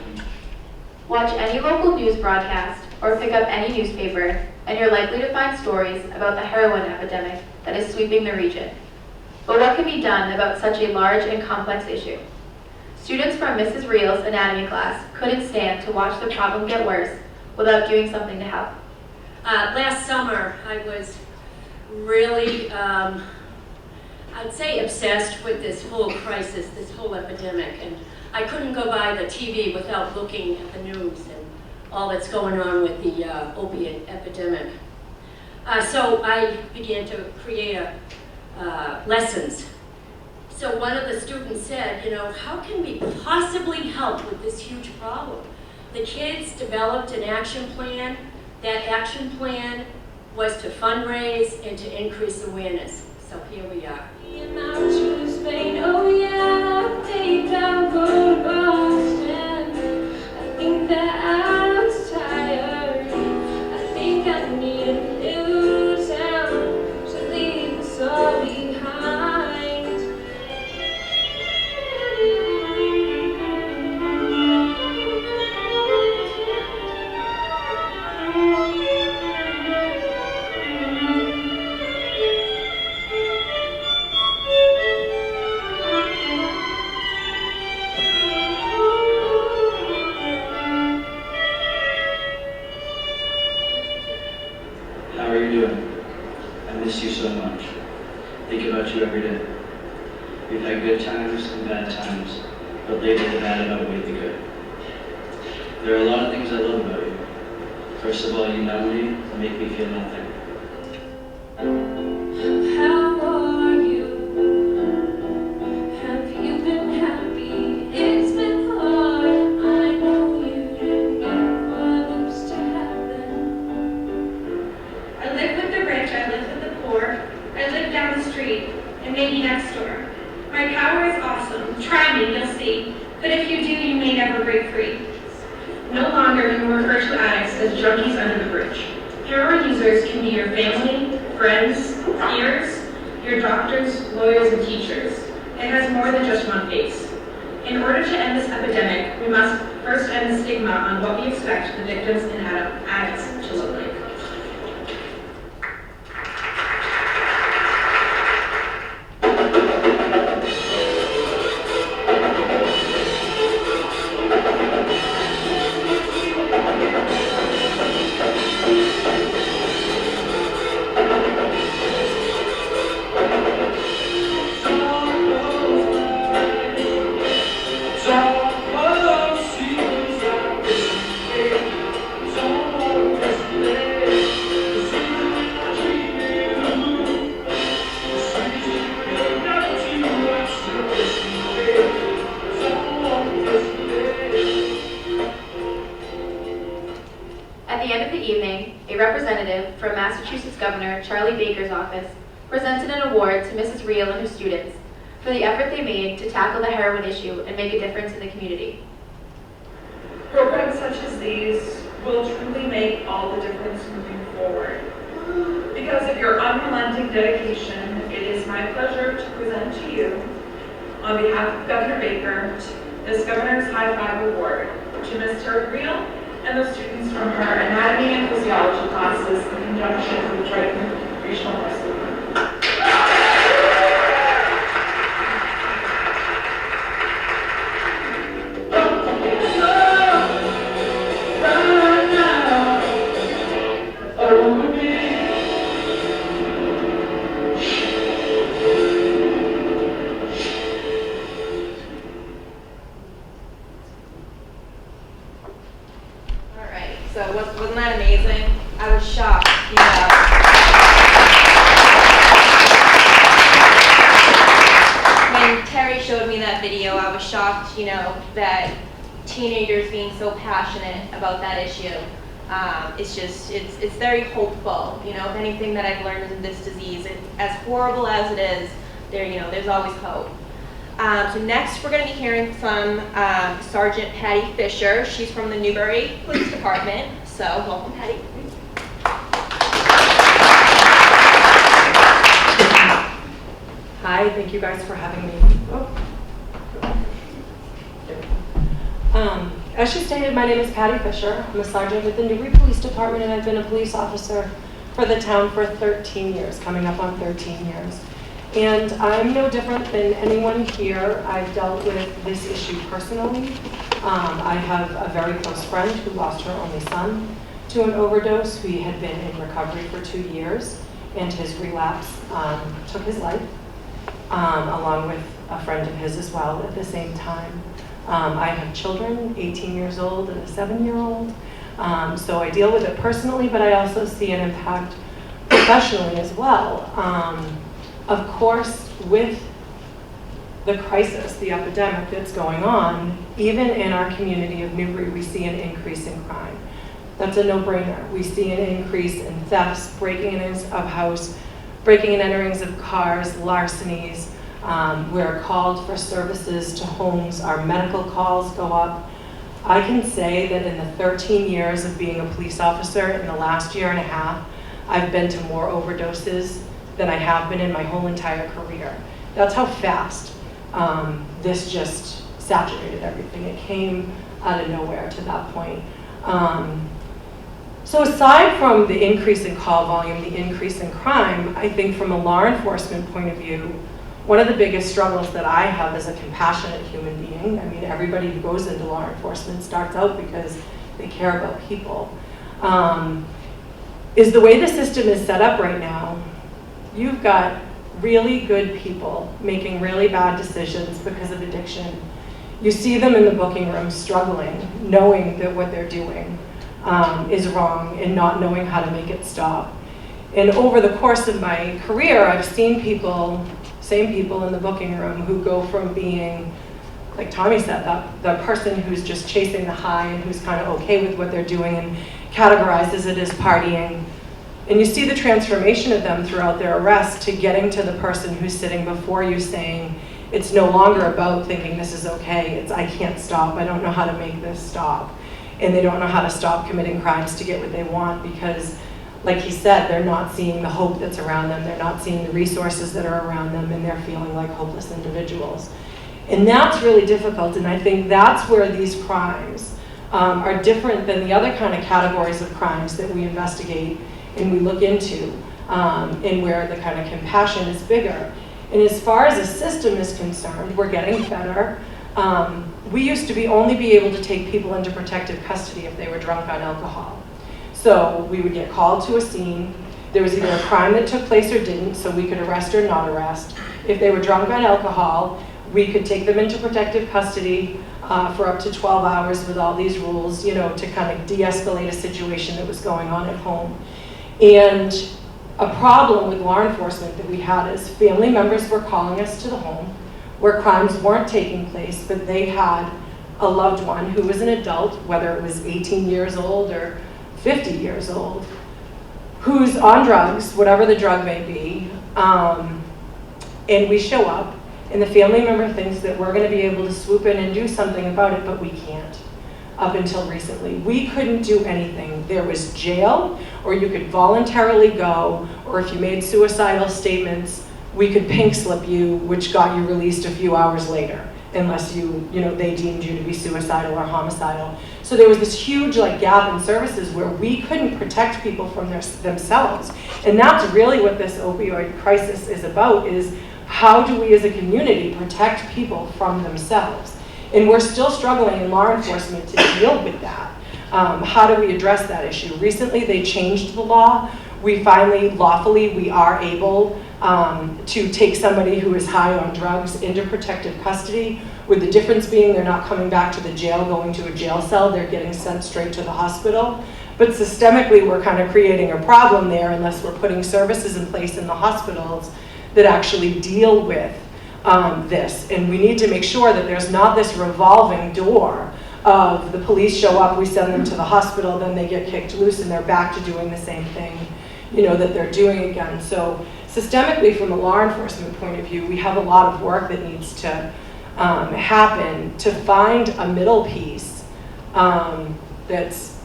Watch any local news broadcast or pick up any newspaper, and you're likely to find stories about the heroin epidemic that is sweeping the region. But what can be done about such a large and complex issue? Students from Mrs. Reel's anatomy class couldn't stand to watch the problem get worse without doing something to help. Last summer, I was really, I'd say obsessed with this whole crisis, this whole epidemic, and I couldn't go by the TV without looking at the news and all that's going on with the opiate epidemic. So I began to create lessons. So one of the students said, how can we possibly help with this huge problem? The kids developed an action plan. That action plan was to fundraise and to increase awareness. So here we are. Oh yeah, I think I'll go to Boston. I think that I was tired. I think I need a new town to leave us all behind. How are you doing? I miss you so much. Think about you every day. We've had good times and bad times, but lately the bad outweighed the good. There are a lot of things I love about you. First of all, you know me and make me feel nothing. How are you? Have you been happy? It's been hard. I know you didn't get what used to happen. I live with the rich, I live with the poor, I live down the street, and maybe next door. My power is awesome. Try me, you'll see. But if you do, you may never break free. No longer can we refer to addicts as junkies under the bridge. Heroin users can be your family, friends, peers, your doctors, lawyers, and teachers. It has more than just one face. In order to end this epidemic, we must first end the stigma on what we expect the victims and addicts to look like. At the end of the evening, a representative from Massachusetts Governor Charlie Baker's office presented an award to Mrs. Reel and her students for the effort they made to tackle the heroin issue and make a difference in the community. Programs such as these will truly make all the difference moving forward. Because of your unrelenting dedication, it is my pleasure to present to you, on behalf of Governor Baker, this Governor's High Five Award to Ms. Terry Reel and the students from her anatomy and physiology classes in conjunction with Triton Regional High School. So wasn't that amazing? I was shocked, When Terry showed me that video, I was shocked, that teenagers being so passionate about that issue. It's very hopeful, If anything that I've learned in this disease, as horrible as it is, there's always hope. So next we're going to be hearing from Sergeant Patty Fisher. She's from the Newbury Police Department. So welcome, Patty. Hi, thank you guys for having me. As she stated, my name is Patty Fisher. I'm a sergeant with the Newbury Police Department, and I've been a police officer for the town for 13 years, coming up on 13 years. And I'm no different than anyone here. I've dealt with this issue personally. I have a very close friend who lost her only son to an overdose. We had been in recovery for 2 years, and his relapse took his life, along with a friend of his as well at the same time. I have children, 18 years old and a 7-year-old. So I deal with it personally, but I also see an impact professionally as well. Of course, with the crisis, the epidemic that's going on, even in our community of Newbury, we see an increase in crime. That's a no-brainer. We see an increase in thefts, breaking and enters of house, breaking and enterings of cars, larcenies. We're called for services to homes. Our medical calls go up. I can say that in the 13 years of being a police officer, in the last year and a half, I've been to more overdoses than I have been in my whole entire career. That's how fast this just saturated everything. It came out of nowhere to that point. So aside from the increase in call volume, the increase in crime, I think from a law enforcement point of view, one of the biggest struggles that I have as a compassionate human being, I mean, everybody who goes into law enforcement starts out because they care about people, is the way the system is set up right now. You've got really good people making really bad decisions because of addiction. You see them in the booking room struggling, knowing that what they're doing is wrong and not knowing how to make it stop. And over the course of my career, I've seen people, same people in the booking room, who go from being, like Tommy said, that person who's just chasing the high and who's kind of okay with what they're doing and categorizes it as partying. And you see the transformation of them throughout their arrest to getting to the person who's sitting before you saying, it's no longer about thinking this is okay, it's I can't stop, I don't know how to make this stop. And they don't know how to stop committing crimes to get what they want because, like he said, they're not seeing the hope that's around them, they're not seeing the resources that are around them, and they're feeling like hopeless individuals. And that's really difficult, and I think that's where these crimes are different than the other kind of categories of crimes that we investigate and we look into, and where the kind of compassion is bigger. And as far as the system is concerned, we're getting better. We used to only be able to take people into protective custody if they were drunk on alcohol. So we would get called to a scene. There was either a crime that took place or didn't, so we could arrest or not arrest. If they were drunk on alcohol, we could take them into protective custody for up to 12 hours with all these rules, to kind of de-escalate a situation that was going on at home. And a problem with law enforcement that we had is family members were calling us to the home where crimes weren't taking place, but they had a loved one who was an adult, whether it was 18 years old or 50 years old, who's on drugs, whatever the drug may be, and we show up, and the family member thinks that we're going to be able to swoop in and do something about it, but we can't. up until recently. We couldn't do anything. There was jail, or you could voluntarily go, or if you made suicidal statements, we could pink slip you, which got you released a few hours later, unless they deemed you to be suicidal or homicidal. So there was this huge gap in services where we couldn't protect people from themselves. And that's really what this opioid crisis is about, is how do we as a community protect people from themselves? And we're still struggling in law enforcement to deal with that. How do we address that issue? Recently they changed the law. We finally, lawfully, we are able to take somebody who is high on drugs into protective custody, with the difference being they're not coming back to the jail, going to a jail cell, they're getting sent straight to the hospital. But systemically, we're kind of creating a problem there unless we're putting services in place in the hospitals that actually deal with this. And we need to make sure that there's not this revolving door of the police show up, we send them to the hospital, then they get kicked loose and they're back to doing the same thing, that they're doing again. So systemically, from a law enforcement point of view, we have a lot of work that needs to happen to find a middle piece that's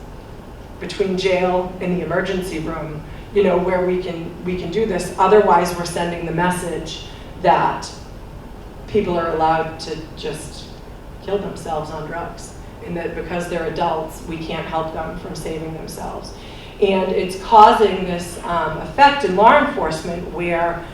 between jail and the emergency room, where we can do this. Otherwise, we're sending the message that people are allowed to just kill themselves on drugs, and that because they're adults, we can't help them from saving themselves. And it's causing this effect in law enforcement where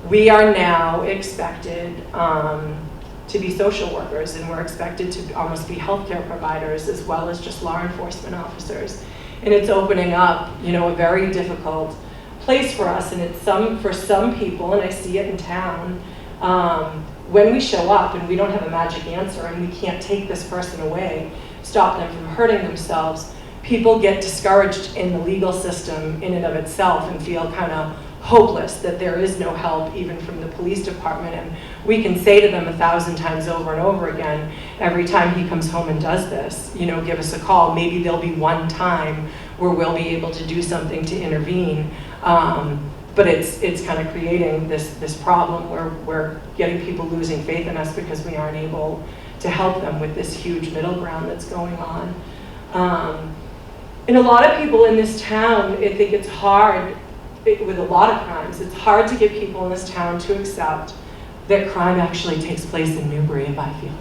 we are now expected to be social workers, and we're expected to almost be healthcare providers as well as just law enforcement officers. And it's opening up, a very difficult place for us. And it's for some people, and I see it in town, when we show up and we don't have a magic answer and we can't take this person away, stop them from hurting themselves, people get discouraged in the legal system in and of itself and feel kind of hopeless that there is no help even from the police department. And we can say to them 1,000 times over and over again, every time he comes home and does this, give us a call. Maybe there'll be one time where we'll be able to do something to intervene. But it's kind of creating this problem where we're getting people losing faith in us because we aren't able to help them with this huge middle ground that's going on. And a lot of people in this town, I think it's hard, with a lot of crimes, it's hard to get people in this town to accept that crime actually takes place in Newbury and Byfield.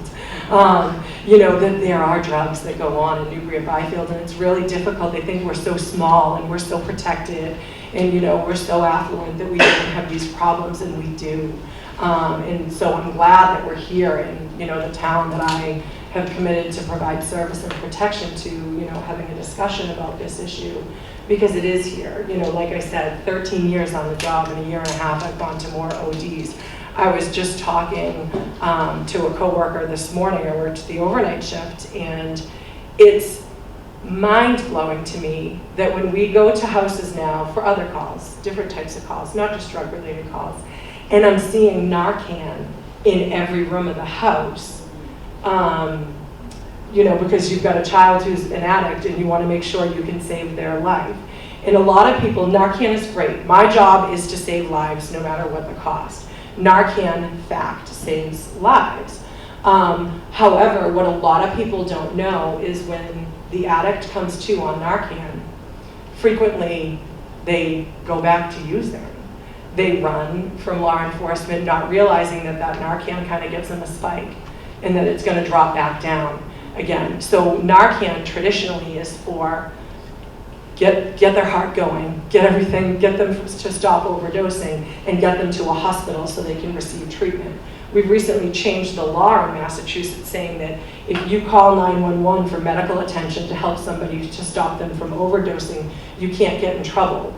That there are drugs that go on in Newbury and Byfield, and it's really difficult. They think we're so small and we're so protected and we're so affluent that we don't have these problems, and we do. And so I'm glad that we're here in the town that I have committed to provide service and protection to, having a discussion about this issue, because it is here. Like I said, 13 years on the job, in a year and a half I've gone to more ODs. I was just talking to a coworker this morning. I worked the overnight shift, and it's mind-blowing to me that when we go to houses now for other calls, different types of calls, not just drug-related calls, and I'm seeing Narcan in every room of the house, because you've got a child who's an addict and you want to make sure you can save their life. And a lot of people, Narcan is great. My job is to save lives no matter what the cost. Narcan, in fact, saves lives. However, what a lot of people don't know is when the addict comes to on Narcan, frequently they go back to use them. They run from law enforcement, not realizing that Narcan kind of gives them a spike and that it's going to drop back down again. So Narcan traditionally is for get their heart going, get them to stop overdosing, and get them to a hospital so they can receive treatment. We've recently changed the law in Massachusetts saying that if you call 911 for medical attention to help somebody to stop them from overdosing, you can't get in trouble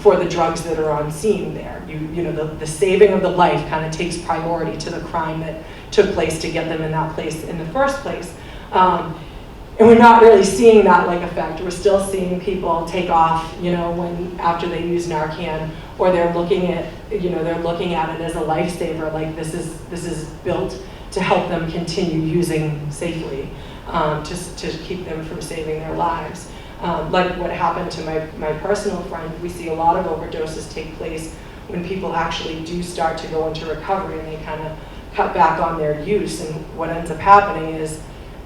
for the drugs that are on scene there. The saving of the life kind of takes priority to the crime that took place to get them in that place in the first place. And we're not really seeing that effect. We're still seeing people take off, after they use Narcan, or they're looking at it as a lifesaver, like this is built to help them continue using safely, to keep them from saving their lives. Like what happened to my personal friend, we see a lot of overdoses take place when people actually do start to go into recovery and they kind of cut back on their use, and what ends up happening is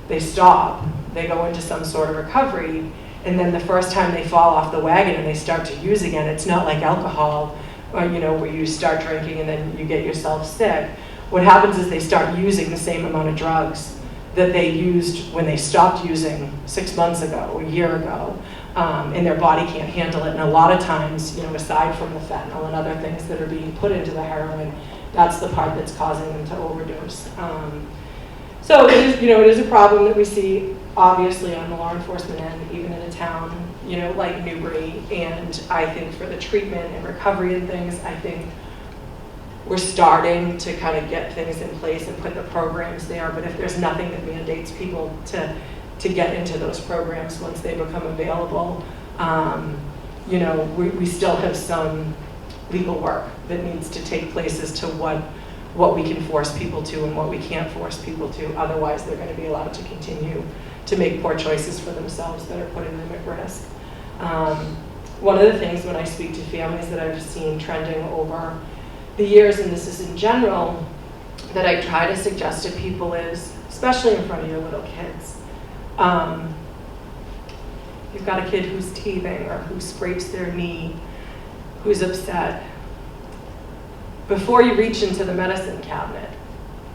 they stop, they go into some sort of recovery, and then the first time they fall off the wagon and they start to use again, it's not like alcohol, or, where you start drinking and then you get yourself sick. What happens is they start using the same amount of drugs that they used when they stopped using 6 months ago, a year ago, and their body can't handle it. And a lot of times, aside from the fentanyl and other things that are being put into the heroin, that's the part that's causing them to overdose. So it is, it is a problem that we see, obviously, on the law enforcement end, even in a town, like Newbury. And I think for the treatment and recovery and things, I think we're starting to kind of get things in place and put the programs there. But if there's nothing that mandates people to get into those programs once they become available, we still have some legal work that needs to take place as to what we can force people to and what we can't force people to. Otherwise, they're going to be allowed to continue to make poor choices for themselves that are putting them at risk. One of the things when I speak to families that I've seen trending over the years, and this is in general, that I try to suggest to people is, especially in front of your little kids, you've got a kid who's teething or who scrapes their knee, who's upset. Before you reach into the medicine cabinet,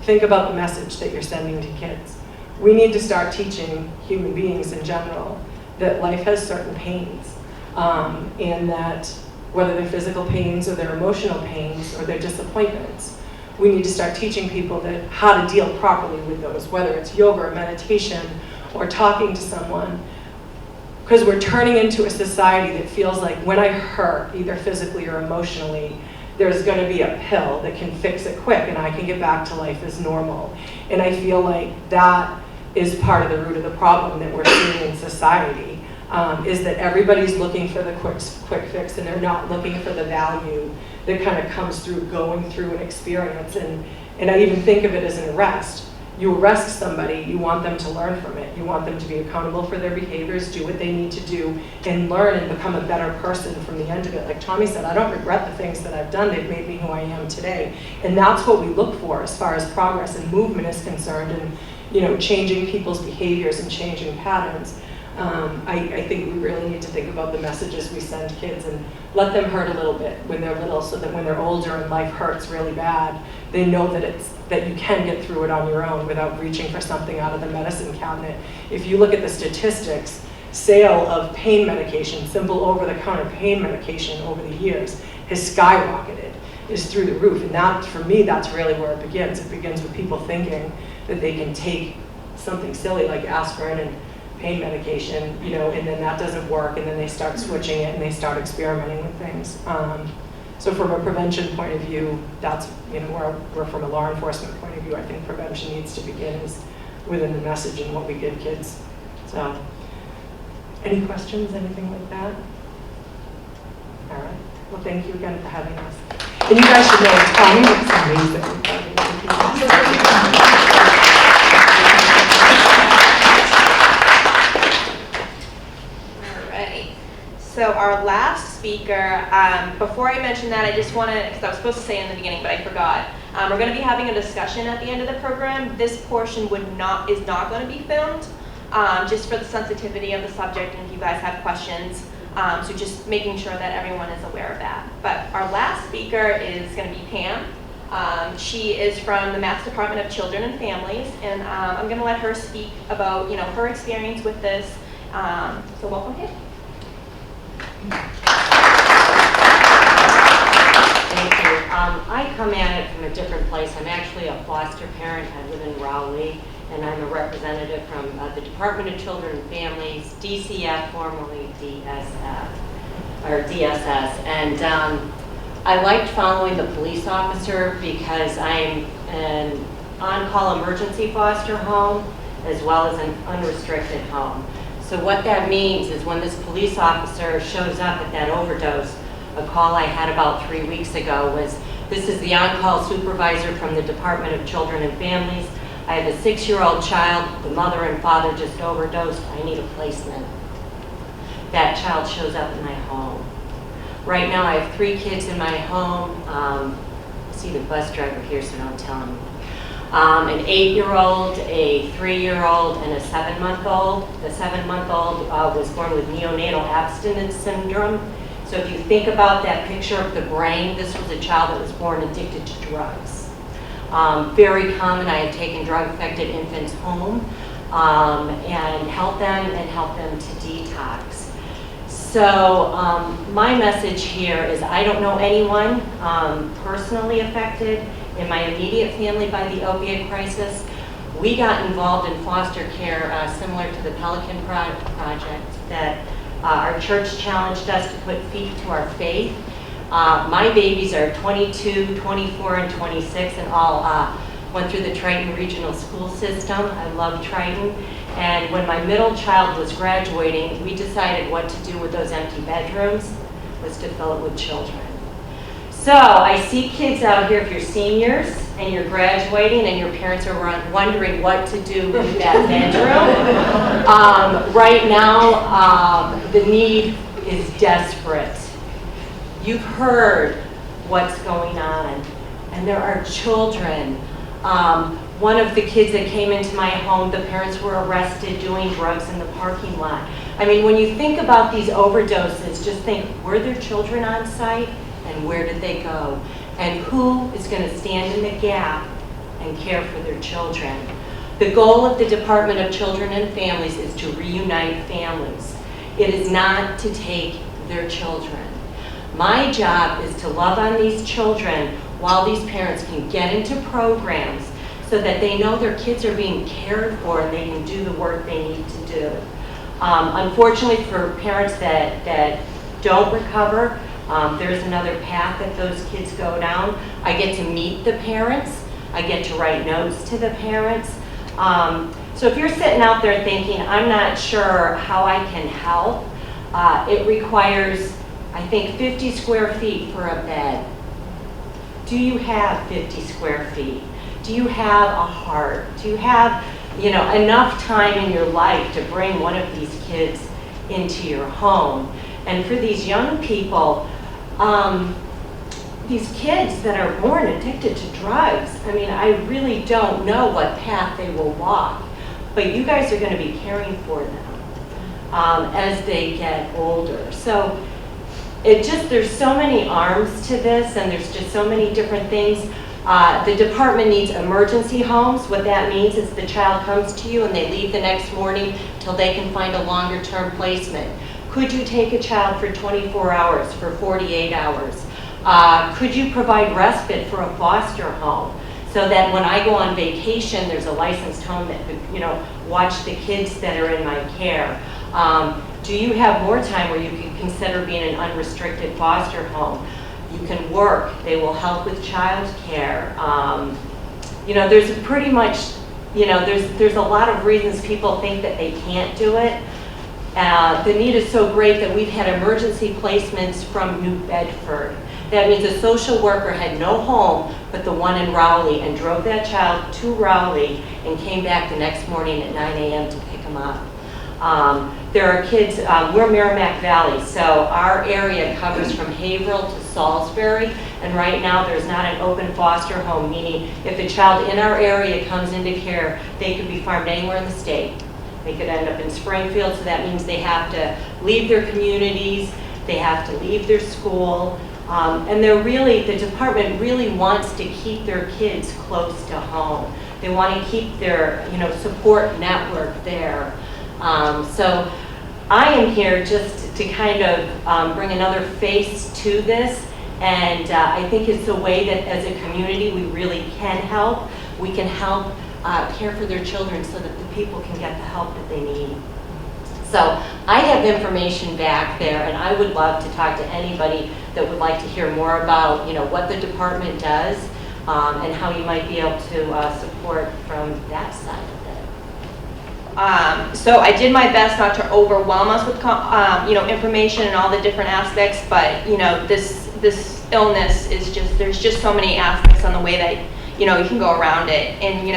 think about the message that you're sending to kids. We need to start teaching human beings in general that life has certain pains, and that whether they're physical pains or they're emotional pains or they're disappointments, we need to start teaching people that how to deal properly with those, whether it's yoga or meditation or talking to someone. Because we're turning into a society that feels like when I hurt, either physically or emotionally, there's going to be a pill that can fix it quick and I can get back to life as normal. And I feel like that is part of the root of the problem that we're seeing in society, is that everybody's looking for the quick fix and they're not looking for the value that kind of comes through going through an experience. And I even think of it as an arrest. You arrest somebody, you want them to learn from it. You want them to be accountable for their behaviors, do what they need to do, and learn and become a better person from the end of it. Like Tommy said, I don't regret the things that I've done. They've made me who I am today. And that's what we look for as far as progress and movement is concerned, and changing people's behaviors and changing patterns. I think we really need to think about the messages we send kids and let them hurt a little bit when they're little, so that when they're older and life hurts really bad, they know that you can get through it on your own without reaching for something out of the medicine cabinet. If you look at the statistics, sale of pain medication, simple over-the-counter pain medication over the years has skyrocketed, is through the roof. And that, for me, that's really where it begins. It begins with people thinking that they can take something silly like aspirin and pain medication, and then that doesn't work, and then they start switching it and they start experimenting with things. So from a prevention point of view, that's where from a law enforcement point of view, I think prevention needs to begin is within the message and what we give kids. So, any questions, anything like that? All right. Well, thank you again for having us. And you guys should know Tommy looks amazing. So our last speaker, before I mention that, I just want to, because I was supposed to say in the beginning, but I forgot. We're going to be having a discussion at the end of the program. This portion is not going to be filmed, just for the sensitivity of the subject and if you guys have questions. So just making sure that everyone is aware of that. But our last speaker is going to be Pam. She is from the Mass Department of Children and Families, and I'm going to let her speak about her experience with this. So welcome, Pam. Thank you. I come at it from a different place. I'm actually a foster parent. I live in Raleigh, and I'm a representative from the Department of Children and Families, DCF, formerly DSF, or DSS. And I liked following the police officer because I'm an on-call emergency foster home as well as an unrestricted home. So what that means is when this police officer shows up at that overdose, a call I had about 3 weeks ago was, this is the on-call supervisor from the Department of Children and Families. I have a 6-year-old child, the mother and father just overdosed, I need a placement. That child shows up in my home. Right now I have 3 kids in my home. I see the bus driver here, so don't tell him. an 8-year-old, a 3-year-old, and a 7-month-old. The 7-month-old was born with neonatal abstinence syndrome. So if you think about that picture of the brain, this was a child that was born addicted to drugs. Very common. I have taken drug-affected infants home and help them to detox. So my message here is I don't know anyone personally affected in my immediate family by the opioid crisis. We got involved in foster care similar to the Pelican Project that our church challenged us to put feet to our faith. My babies are 22, 24, and 26, and all went through the Triton Regional School System. I love Triton. And when my middle child was graduating, we decided what to do with those empty bedrooms was to fill it with children. So I see kids out here, if you're seniors and you're graduating and your parents are wondering what to do with that bedroom. Right now, the need is desperate. You've heard what's going on, and there are children. One of the kids that came into my home, the parents were arrested doing drugs in the parking lot. I mean, when you think about these overdoses, just think, were there children on site, and where did they go? And who is going to stand in the gap and care for their children? The goal of the Department of Children and Families is to reunite families. It is not to take their children. My job is to love on these children while these parents can get into programs so that they know their kids are being cared for and they can do the work they need to do. Unfortunately, for parents that don't recover, there's another path that those kids go down. I get to meet the parents. I get to write notes to the parents. So if you're sitting out there thinking, I'm not sure how I can help, it requires, I think, 50 square feet for a bed. Do you have 50 square feet? Do you have a heart? Do you have, enough time in your life to bring one of these kids into your home? And for these young people, these kids that are born addicted to drugs, I mean, I really don't know what path they will walk, but you guys are going to be caring for them as they get older. So there's so many arms to this, and there's just so many different things. The department needs emergency homes. What that means is the child comes to you and they leave the next morning till they can find a longer term placement. Could you take a child for 24 hours, for 48 hours? Could you provide respite for a foster home so that when I go on vacation, there's a licensed home that could, watch the kids that are in my care? Do you have more time where you could consider being an unrestricted foster home? You can work. They will help with child care. There's pretty much, there's a lot of reasons people think that they can't do it. The need is so great that we've had emergency placements from New Bedford. That means a social worker had no home but the one in Rowley and drove that child to Rowley and came back the next morning at 9 a.m. to pick him up. There are kids, we're Merrimack Valley, so our area covers from Haverhill to Salisbury, and right now there's not an open foster home, meaning if a child in our area comes into care, they could be farmed anywhere in the state. They could end up in Springfield, so that means they have to leave their communities, they have to leave their school, and the department really wants to keep their kids close to home. They want to keep their, support network there. So I am here just to kind of bring another face to this, and I think it's a way that as a community we really can help. We can help care for their children so that the people can get the help that they need. So I have information back there, and I would love to talk to anybody that would like to hear more about what the department does and how you might be able to support from that side of it. So I did my best not to overwhelm us with information and all the different aspects, but this illness is there's just so many aspects on the way that you can go around it, and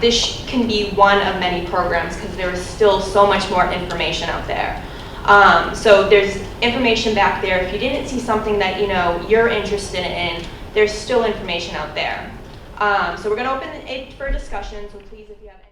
this can be one of many programs because there is still so much more information out there. So there's information back there. If you didn't see something that you're interested in, there's still information out there. So we're going to open it for discussion, so please, if you have